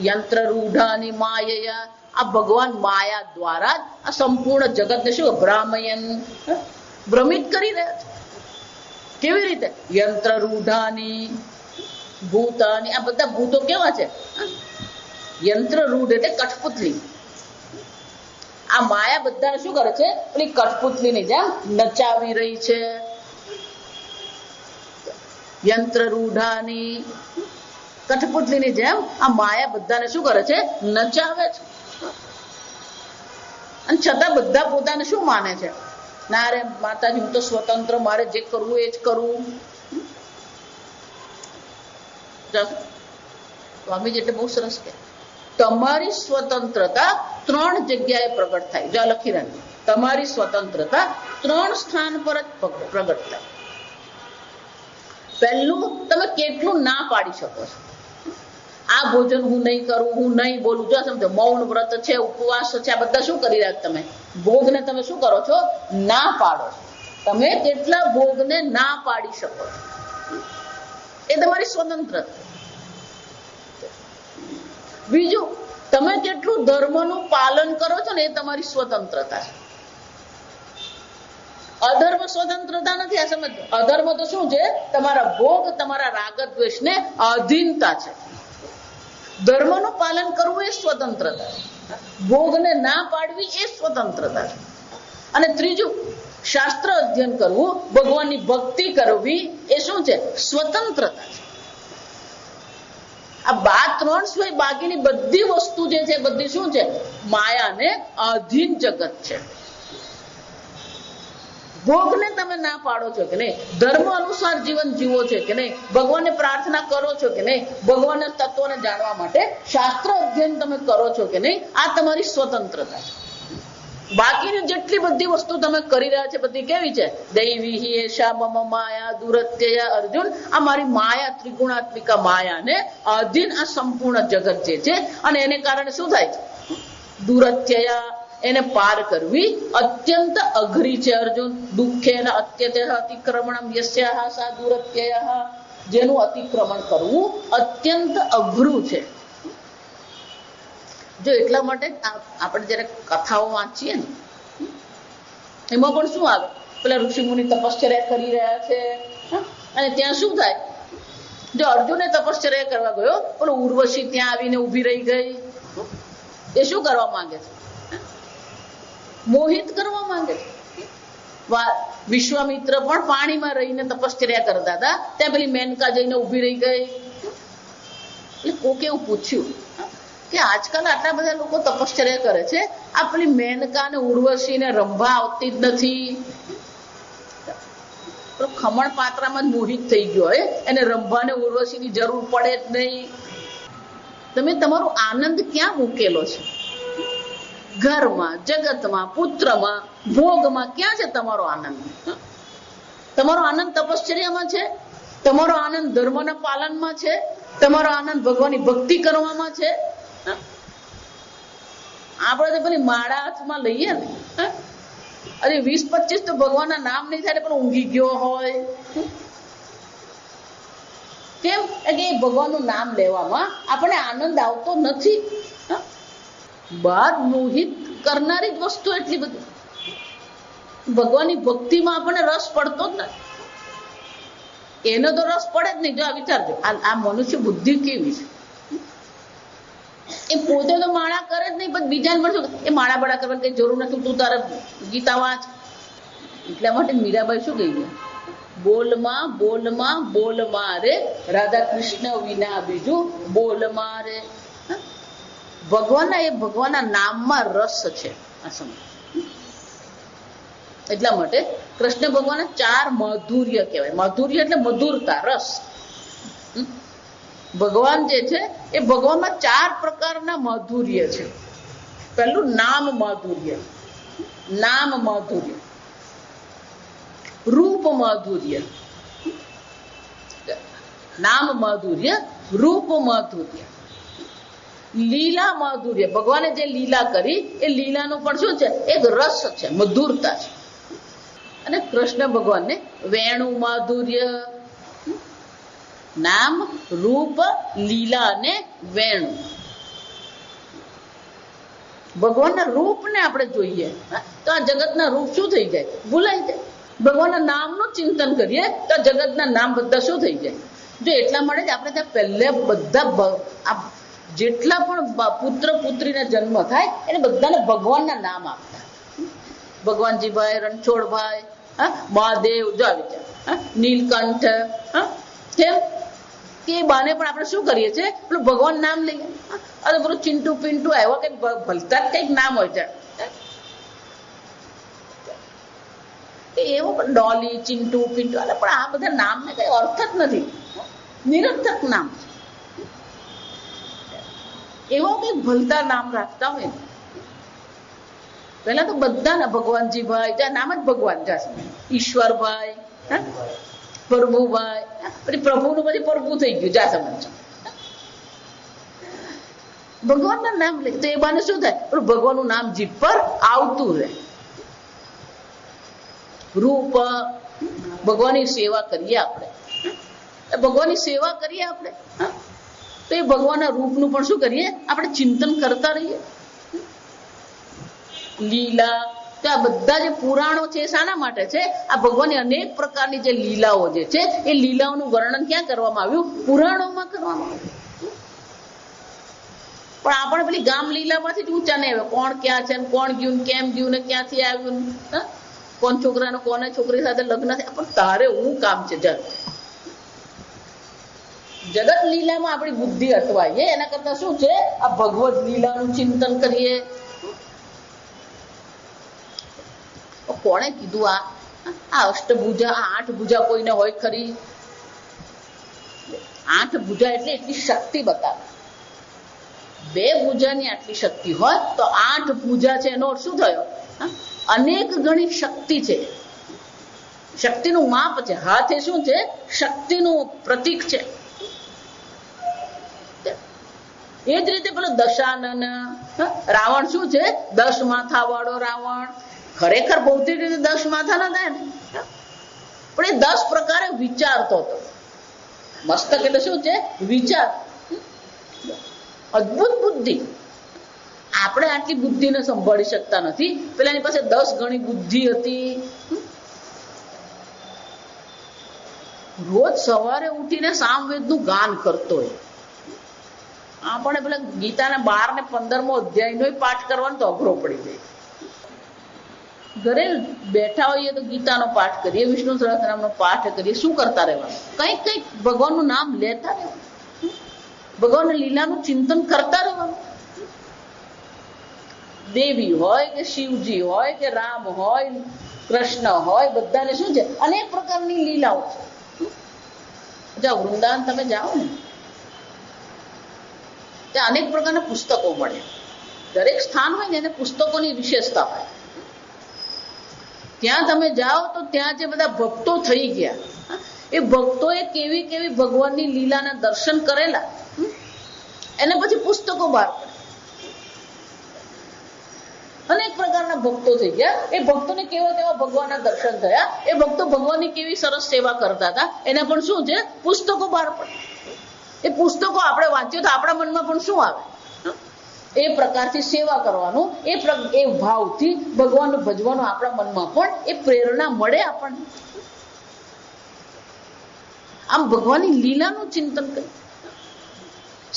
Speaker 1: યંત્રરૂઢાની માયયા. આ ભગવાન માયા દ્વારા આ સંપૂર્ણ જગતને શું ભ્રામયન ભ્રમિત કરી રહ્યા છે. કેવી રીતે? યંત્રરૂઢાની ભૂતાની. આ બધા ભૂતો કેવા છે? યંત્રરૂઢ એટલે કઠપુતલી. આ માયા બધા શું કરે છે? પેલી કઠપુતલીની જેમ નચાવી રહી છે. યંત્ર રૂઢાની, કઠપુતલીની જેમ આ માયા બધાને શું કરે છે? નચાવે છે. અને છતાં બધા પોતાને શું માને છે? ના રે માતાજી, હું તો સ્વતંત્ર, મારે જે કરવું એ જ કરવું. સ્વામીજી એટલે બહુ સરસ કે તમારી સ્વતંત્રતા 3 જગ્યાએ પ્રગટ થાય. જો લખી રાખજો, તમારી સ્વતંત્રતા 3 સ્થાન પર જ પ્રગટ થાય. પહેલું, તમે કેટલું ના પાડી શકો છો. આ ભોજન હું નહીં કરું, હું નહીં બોલું. જો સમજો, મૌન વ્રત છે, ઉપવાસ છે, આ બધા શું કરી રહ્યા તમે? ભોગને તમે શું કરો છો? ના પાડો છો. તમે કેટલા ભોગને ના પાડી શકો છો, એ તમારી સ્વતંત્રતા. બીજું, તમે કેટલું ધર્મનું પાલન કરો છો ને, એ તમારી સ્વતંત્રતા છે. અધર્મ સ્વતંત્રતા નથી. આ સમજો, અધર્મ તો શું છે? તમારા ભોગ, તમારા રાગ દ્વેષને અધીનતા છે. ધર્મનું પાલન કરવું એ સ્વતંત્રતા છે. ભોગને ના પાડવી એ સ્વતંત્રતા છે. અને ત્રીજું, શાસ્ત્ર અધ્યયન કરવું, ભગવાનની ભક્તિ કરવી, એ શું છે? સ્વતંત્રતા છે. આ 3 સિવાય બાકીની બધી વસ્તુ જે છે, બધી શું છે? માયાને અધીન જગત છે. ભોગને તમે ના પાડો છો કે નહીં? ધર્મ અનુસાર જીવન જીવો છે કે નહીં? ભગવાનને પ્રાર્થના કરો છો કે નહીં? ભગવાનના તત્વોને જાણવા માટે શાસ્ત્ર અધ્યયન તમે કરો છો કે નહીં? આ તમારી સ્વતંત્રતા છે. બાકીની જેટલી બધી વસ્તુ તમે કરી રહ્યા છે, બધી કેવી છે? દૈવી એષા મમ માયા દુરત્યય. અર્જુન, આ મારી માયા, ત્રિગુણાત્મિકા માયાને અધીન આ સંપૂર્ણ જગત જે છે, અને એને કારણે શું થાય છે? દુરત્યય, એને પાર કરવી અત્યંત અઘરી છે. અર્જુન, દુઃખેન અત્યતે અતિક્રમણમ યસ્યાહ સા દુરત્યય. જેનું અતિક્રમણ કરવું અત્યંત અઘરું છે. જો એટલા માટે આપણે જયારે કથાઓ વાંચીએ ને, એમાં પણ શું આવે? પેલા ઋષિ મુનિ તપશ્ચર્યા કરી રહ્યા છે, અને ત્યાં શું થાય? જો અર્જુને તપશ્ચર્યા કરવા ગયો, પેલો ઉર્વશી ત્યાં આવીને ઉભી રહી ગઈ. એ શું કરવા માંગે છે? મોહિત કરવા માંગે છે. વિશ્વામિત્ર પણ પાણીમાં રહીને તપશ્ચર્યા કરતા હતા, ત્યાં પેલી મેનકા જઈને ઉભી રહી ગઈ. એટલે કોકે એવું પૂછ્યું કે આજકાલ આટલા બધા લોકો તપશ્ચર્યા કરે છે, આ પેલી મેનકા ને ઉર્વશી ને રંભા આવતી જ નથી. ખમણ પાત્રામાં જ મોહિત થઈ ગયો હોય, એને રંભા ને ઉર્વશી ની જરૂર પડે જ નહીં. તમે તમારો આનંદ ક્યાં મૂકેલો છે? ઘરમાં, જગતમાં, પુત્રમાં, ભોગમાં. ક્યાં છે તમારો આનંદ? તમારો આનંદ તપશ્ચર્યામાં છે? તમારો આનંદ ધર્મના પાલનમાં છે? તમારો આનંદ ભગવાનની ભક્તિ કરવામાં છે? આપણે તો પેલી માળા હાથમાં લઈએ ને, અરે 20-25 તો ભગવાનના નામ નહીં થાય પણ ઊંઘી ગયો હોય. કેમ? કે ભગવાનનું નામ લેવામાં આપણે આનંદ આવતો નથી. બહાર મોહિત કરનારી જ વસ્તુ એટલી બધી. ભગવાનની ભક્તિમાં આપણને રસ પડતો જ નથી. એનો તો રસ પડે જ નહીં. જો આ વિચારજો, આ મનુષ્ય બુદ્ધિ કેવી છે. એ પોતે તો માળા કરે જ નહીં, પણ બીજાને મળશે એ માળા બાળા કરવાની કઈ જરૂર નથી, તું તારે ગીતા વાંચ. એટલા માટે મીરાબાઈ શું કહી ગયા? બોલમાં બોલમાં બોલમાં રે, રાધા કૃષ્ણ વિના બીજું બોલમાં રે. ભગવાનના એ ભગવાનના નામમાં રસ છે. આ સમય એટલા માટે કૃષ્ણ ભગવાનના 4 માધુર્ય કહેવાય. માધુર્ય એટલે મધુરતા, રસ. ભગવાન જે છે એ ભગવાનમાં 4 પ્રકારના માધુર્ય છે. પહેલું નામ માધુર્ય, નામ માધુર્ય. રૂપ માધુર્ય, નામ માધુર્ય, રૂપ માધુર્ય. લીલા માધુર્ય, ભગવાને જે લીલા કરી એ લીલાનું પણ શું છે? એક રસ છે, મધુરતા છે. અને કૃષ્ણ ભગવાનને વેણુ માધુર્ય. નામ, રૂપ, લીલા અને વેણુ. ભગવાનના રૂપને આપણે જોઈએ તો આ જગતના રૂપ શું થઈ જાય? ભૂલાઈ જાય. ભગવાનના નામનું ચિંતન કરીએ તો જગતના નામ બધા શું થઈ જાય? જો એટલા માટે જ આપણે ત્યાં પહેલે બધા જેટલા પણ પુત્ર પુત્રીના જન્મ થાય એને બધાને ભગવાનના નામ આપતા. ભગવાનજીભાઈ, રણછોડભાઈ, મહાદેવ, જો વિચાર, નીલકંઠ, કેમ કે એ બાને પણ આપણે શું કરીએ છીએ, પેલું ભગવાન નામ લઈએ. અને પેલું ચિંટુ પિન્ટુ એવા કઈક ભલતા જ કઈક નામ હોય છે, એવું પણ ડોલી, ચિંટુ, પિન્ટુ, પણ આ બધા નામને કઈ અર્થ જ નથી, નિરર્થક નામ. એવા કઈ ભલતા નામ રાખતા હોય. પેલા તો બધાના ભગવાનજીભાઈ, જ્યાં નામ જ ભગવાન, જ્યાં ઈશ્વરભાઈ, પ્રભુભાઈ, પછી પ્રભુનું પછી પ્રભુ થઈ ગયું, જ્યાં સમજ ભગવાનના નામ લે તો એ બાને શું થાય, પણ ભગવાનનું નામ જીભ પર આવતું રહે. રૂપ, ભગવાનની સેવા કરીએ આપણે, ભગવાનની સેવા કરીએ આપણે, તો એ ભગવાનના રૂપનું પણ શું કરીએ, આપણે ચિંતન કરતા રહીએ. લીલા, તો આ બધા જે પુરાણો છે શાના માટે છે, આ ભગવાનની અનેક પ્રકારની જે લીલાઓ જે છે એ લીલાઓનું વર્ણન ક્યાં કરવામાં આવ્યું, પુરાણોમાં કરવામાં આવ્યું. પણ આપણે પેલી ગામ લીલામાંથી જ ઊંચા નહીં આવે, કોણ ક્યાં છે, કોણ ગયું, કેમ ગયું, ને ક્યાંથી આવ્યું, કોણ છોકરાનો કોને છોકરી સાથે લગ્ન થયા, પણ તારે હું કામ છે. જગત લીલામાં આપણી બુદ્ધિ અટવાઈએ, એના કરતા શું છે, આ ભગવદ લીલાનું ચિંતન કરીએ. કોણે કીધું આ અષ્ટભુજા, આ 8 ભુજા કોઈને હોય ખરી? 8 ભુજા એટલે એટલી શક્તિ બતાવે. 2 ભુજાની આટલી શક્તિ હોય તો 8 ભુજા છે, એનો શું થયો, અનેક ગણી શક્તિ છે. શક્તિનું માપ છે. હાથ એ શું છે, શક્તિનું પ્રતીક છે. એ જ રીતે પેલો દશાનન રાવણ શું છે, 10 માથા વાળો રાવણ. ખરેખર ભૌતિક રીતે 10 માથા ના થાય ને, પણ એ 10 પ્રકારે વિચારતો હતો. મસ્તક એટલે શું છે, વિચાર. અદભુત બુદ્ધિ. આપણે આટલી બુદ્ધિને સંભાળી શકતા નથી, પેલાની પાસે 10 ગણી બુદ્ધિ હતી. રોજ સવારે ઉઠીને સામવેદનું ગાન કરતો હોય. આપણે પેલા ગીતાના 12 ને 15મો અધ્યાયનો પાઠ કરવાનો તો અઘરો પડી જાય. ઘરે બેઠા હોઈએ તો ગીતાનો પાઠ કરીએ, વિષ્ણુ સહસ્રનામનો પાઠ કરીએ, શું કરતા રહેવાનું, કંઈક કંઈક ભગવાનનું નામ લેતા રહેવાનું, ભગવાનની લીલાનું ચિંતન કરતા રહેવાનું. દેવી હોય કે શિવજી હોય કે રામ હોય, કૃષ્ણ હોય, બધાને શું છે, અનેક પ્રકારની લીલાઓ છે. જાઓ વૃંદાવન તમે જાઓ ને, ત્યાં અનેક પ્રકારના પુસ્તકો મળે. દરેક સ્થાન હોય ને એને પુસ્તકોની વિશેષતા હોય. ત્યાં તમે જાઓ તો ત્યાં જે બધા ભક્તો થઈ ગયા, એ ભક્તોએ કેવી કેવી ભગવાનની લીલાના દર્શન કરેલા, એને પછી પુસ્તકો બહાર પડે. અનેક પ્રકારના ભક્તો થઈ ગયા, એ ભક્તોને કેવા કેવા ભગવાનના દર્શન થયા, એ ભક્તો ભગવાનની કેવી સરસ સેવા કરતા હતા, એના પણ શું છે, પુસ્તકો બહાર પડે. એ પુસ્તકો આપણે વાંચીએ તો આપણા મનમાં પણ શું આવે, એ પ્રકારથી સેવા કરવાનું, એ ભાવથી ભગવાનનું ભજવાનું આપણા મનમાં પણ એ પ્રેરણા મળે આપણને. આમ ભગવાનની લીલાનું ચિંતન કરી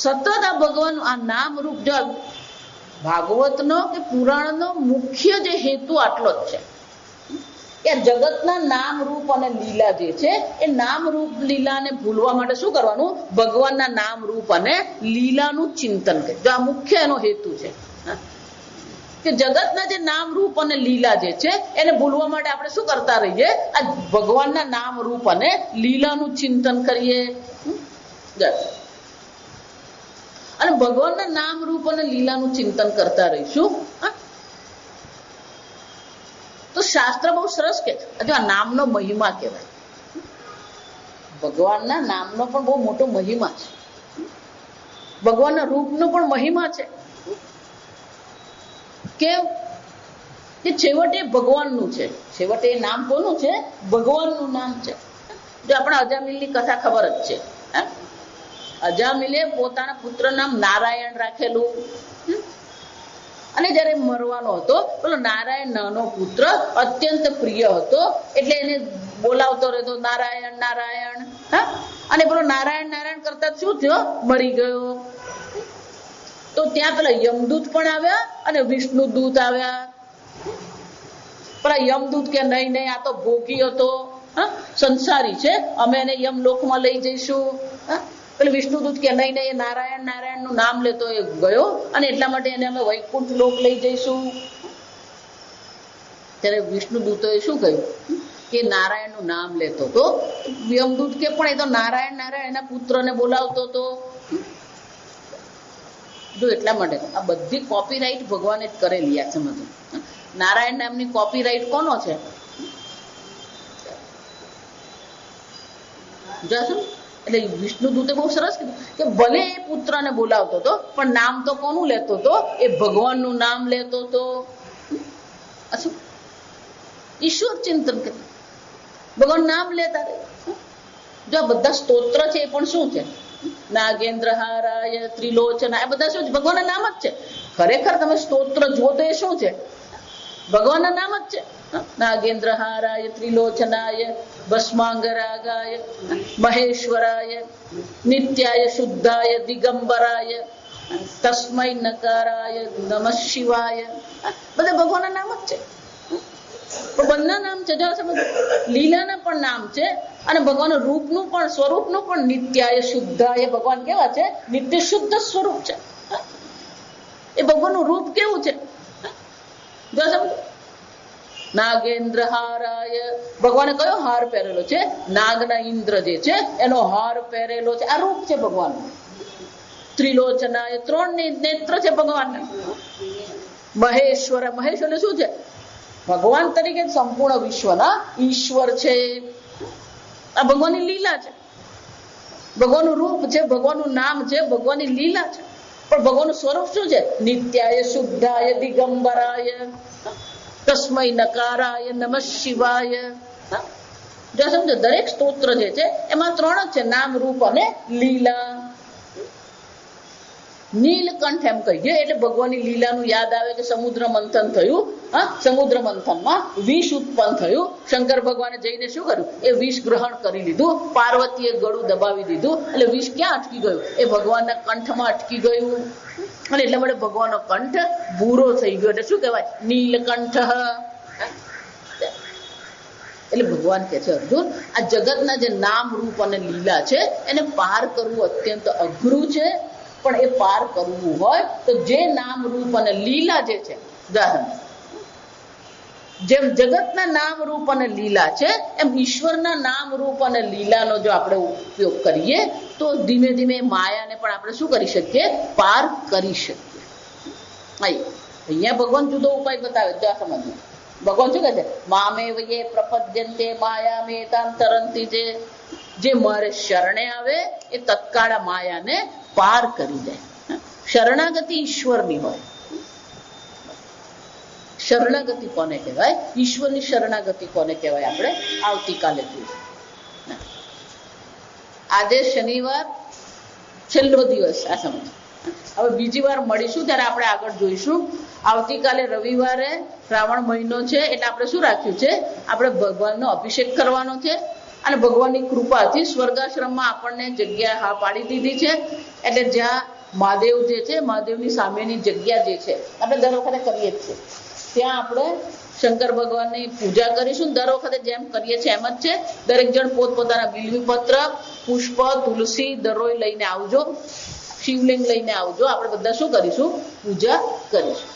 Speaker 1: સતત આ ભગવાન આ નામ રૂપ. જો ભાગવતનો કે પુરાણનો મુખ્ય જે હેતુ આટલો જ છે કે જગતના નામ રૂપ અને લીલા જે છે, એ નામ રૂપ લીલાને ભૂલવા માટે શું કરવાનું, ભગવાનના નામ રૂપ અને લીલાનું ચિંતન કરે. જો આ મુખ્ય એનો હેતુ છે કે જગતના જે નામ રૂપ અને લીલા જે છે એને ભૂલવા માટે આપણે શું કરતા રહીએ, આ ભગવાનના નામ રૂપ અને લીલાનું ચિંતન કરીએ. અને ભગવાનના નામ રૂપ અને લીલાનું ચિંતન કરતા રહીશું તો શાસ્ત્ર બહુ સરસ કે છે, આ નામનો મહિમા કહેવાય. ભગવાનના નામનો પણ બહુ મોટો મહિમા છે, ભગવાનના રૂપનો પણ મહિમા છે. કેમ કે છેવટે ભગવાનનું છે, છેવટે એ નામ કોનું છે, ભગવાનનું નામ છે. જો આપણા અજામિલની કથા ખબર જ છે. અજામિલે પોતાના પુત્ર નામ નારાયણ રાખેલું, અને જયારે મરવાનો હતો પેલો નારાયણ નાનો પુત્ર અત્યંત પ્રિય હતો, એટલે એને બોલાવતો રહેતો નારાયણ નારાયણ. અને પેલો નારાયણ નારાયણ કરતા શું થયો, મરી ગયો. તો ત્યાં પેલા યમદૂત પણ આવ્યા અને વિષ્ણુ દૂત આવ્યા. પેલા યમદૂત કે નહીં નહીં, આ તો ભોગી હતો, સંસારી છે, અમે એને યમલોકમાં લઈ જઈશું. પેલું વિષ્ણુદૂત કે નહીં નહીં, એ નારાયણ નારાયણ નું નામ લેતો એ ગયો અને એટલા માટે એને અમે વૈકુંઠ લોક લઈ જઈશું. ત્યારે વિષ્ણુદૂતોએ શું કહ્યું કે નારાયણ નું નામ લેતો તો યમદૂત કે પણ એ તો નારાયણ નારાયણ એના પુત્રને બોલાવતો હતો. જો એટલા માટે આ બધી કોપીરાઇટ ભગવાને જ કરેલી આ સમજો. નારાયણ નામની કોપીરાઇટ કોનો છે? એટલે વિષ્ણુદૂતે બહુ સરસ કીધું કે ભલે એ પુત્રને બોલાવતો હતો પણ નામ તો કોનું લેતો હતો? એ ભગવાનનું નામ લેતો હતો. ઈશ્વર ચિંતન કરે, ભગવાન નામ લેતા રહે. જો આ બધા સ્તોત્ર છે એ પણ શું છે? નાગેન્દ્રહારાય ત્રિલોચના, એ બધા શું છે? ભગવાનના નામ જ છે. ખરેખર તમે સ્તોત્ર જુઓ તો એ શું છે? ભગવાનના નામ જ છે. નાગેન્દ્રહારાય ત્રિલોચનાય ભસ્માંગરાગાય મહેશ્વરાય નિત્યાય શુદ્ધાય દિગંબરાય તસ્મૈ નકારાય નમઃ શિવાય. બધા ભગવાનના નામ જ છે. બંને નામ છે. જો લીલાના પણ નામ છે અને ભગવાનનું રૂપનું પણ સ્વરૂપનું પણ નિત્યાય શુદ્ધાય. ભગવાન કેવા છે? નિત્ય શુદ્ધ સ્વરૂપ છે. એ ભગવાનનું રૂપ કેવું છે? જો સમજો. નાગેન્દ્ર હારાય, ભગવાને કયો હાર પહેરેલો છે? નાગના ઇન્દ્ર જે છે એનો હાર પહેરેલો છે. આ રૂપ છે ભગવાનનું. ત્રિલોચનાય, 3 નેત્ર છે ભગવાનના. મહેશ્વર, મહેશ્વર શું છે? ભગવાન તરીકે સંપૂર્ણ વિશ્વના ઈશ્વર છે. આ ભગવાનની લીલા છે. ભગવાનનું રૂપ છે, ભગવાનનું નામ છે, ભગવાનની લીલા છે. પણ ભગવાનનું સ્વરૂપ શું છે? નિત્યાય શુદ્ધાય દિગંબરાય તસ્મૈ નકારાય નમઃ શિવાય. જો સમજો દરેક સ્તોત્ર જે છે એમાં 3 જ છે: નામ, રૂપ અને લીલા. નીલકંઠ એમ કહીએ એટલે ભગવાનની લીલાનું યાદ આવે કે સમુદ્ર મંથન થયું. સમુદ્ર મંથનમાં વિષ ઉત્પન્ન થયું. શંકર ભગવાને જઈને શું કર્યું? એ વિષ ગ્રહણ કરી લીધું. પાર્વતીએ ગળું દબાવી દીધું એટલે વિષ ક્યાં અટકી ગયું? એ ભગવાનના કંઠમાં અટકી ગયું. અને એટલા માટે ભગવાનનો કંઠ ભૂરો થઈ ગયો. એટલે શું કહેવાય? નીલકંઠ. એટલે ભગવાન કે છે અર્જુન, આ જગતના જે નામ, રૂપ અને લીલા છે એને પાર કરવું અત્યંત અઘરું છે. પણ એ પાર કરવું હોય તો જે નામ, રૂપ અને લીલા જે છે, ઉદાહરણ જેમ જગતના નામ, રૂપ અને લીલા છે એમ ઈશ્વરના નામ, રૂપ અને લીલાનો જો આપણે ઉપયોગ કરીએ તો ધીમે ધીમે માયાને પણ આપણે શું કરી શકીએ? પાર કરી શકીએ. અહીંયા ભગવાન જુદો ઉપાય બતાવે. ત્યાં સમજો ભગવાન શું કહે છે? મામે વયે પ્રપદ્યન્તે માયામેતાં તરંતિ. જે મારે શરણે આવે એ તત્કાળ માયાને પાર કરી દે. શરણાગતિ ઈશ્વરની હોય. શરણાગતિ કોને કહેવાય? ઈશ્વરની શરણાગતિ કોને કહેવાય? આપણે આવતીકાલે જોઈશું. આજે શનિવાર, છેલ્લો દિવસ. આ સમજ. હવે બીજી વાર મળીશું ત્યારે આપણે આગળ જોઈશું. આવતીકાલે રવિવારે શ્રાવણ મહિનો છે એટલે આપણે શું રાખ્યું છે? આપણે ભગવાનનો અભિષેક કરવાનો છે. અને ભગવાનની કૃપાથી સ્વર્ગાશ્રમમાં આપણને જગ્યા હા પાડી દીધી છે. એટલે જ્યાં મહાદેવ જે છે, મહાદેવની સામેની જગ્યા જે છે આપણે દર વખતે કરીએ જ છીએ, ત્યાં આપણે શંકર ભગવાનની પૂજા કરીશું. દર વખતે જેમ કરીએ છીએ એમ જ છે. દરેક જણ પોતપોતાના બિલ્વીપત્ર, પુષ્પ, તુલસી, દરોઈ લઈને આવજો. શિવલિંગ લઈને આવજો. આપણે બધા શું કરીશું? પૂજા કરીશું.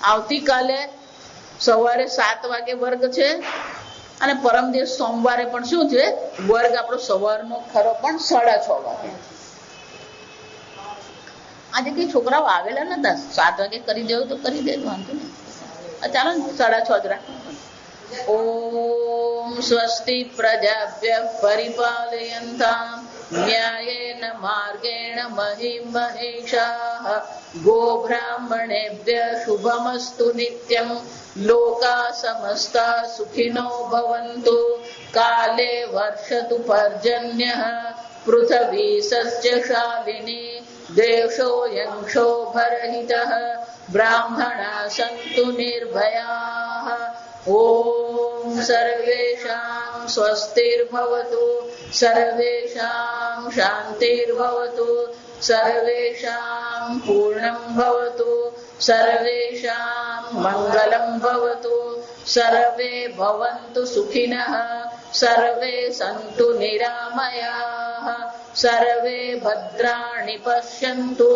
Speaker 1: આવતીકાલે સવારે 7 વાગે વર્ગ છે અને પરમ દિવસ સોમવારે પણ શું છે? વર્ગ આપણો સવારનો ખરો પણ 6:30 વાગે. આજે કઈ છોકરાઓ આવેલા નતા. 7 વાગે કરી દેવું તો કરી દે, વાંધો નહીં. ચાલો ને 6:30 જ રાખો. ઓમ સ્વસ્તિ પ્રજાભ્ય પરિપાલયન્તામ ન્યાયેન માર્ગેણ મહિમ મહેશાઃ ગોબ્રાહ્મણેભ્ય શુભમસ્તુ નિત્યં લોકા સમસ્તા સુખિનો ભવન્તુ કાલે વર્ષતુ પર્જન્યઃ પૃથ્વી સસ્યશાલિની દેશોऽયં ક્ષોભરહિતઃ બ્રાહ્મણા સन्तુ નિર્ભયાઃ ઓમ સર્વેષાં સ્વસ્તિર્ભવતુ સર્વેષાં શાંતિર્ભવતુ સર્વેષાં પૂર્ણં ભવતુ સર્વેષાં મંગલં ભવતુ सर्वे भवन्तु सुखिनः सर्वे सन्तु निरामयाः सर्वे भद्राणि पश्यन्तु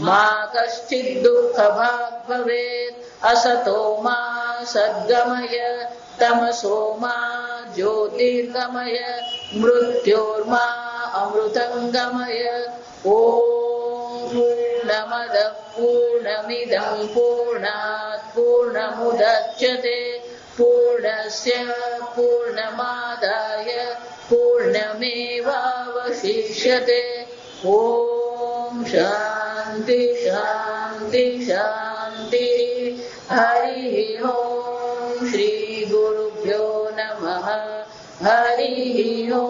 Speaker 1: मा कश्चित् दुःखभाग् भवेत् असतो मा सद्गमय तमसो मा ज्योतिर्गमय मृत्योर्मा अमृतङ्गमय ॐ पूर्णमदः पूर्णमिदं पूर्णात् पूर्णमुदच्यते पूर्णस्य पूर्णमादाय पूर्णमेवावशिष्यते ॐ शान्ति शान्ति शान्ति हरिः ॐ श्रीगुरुभ्यो नमः हरिः ॐ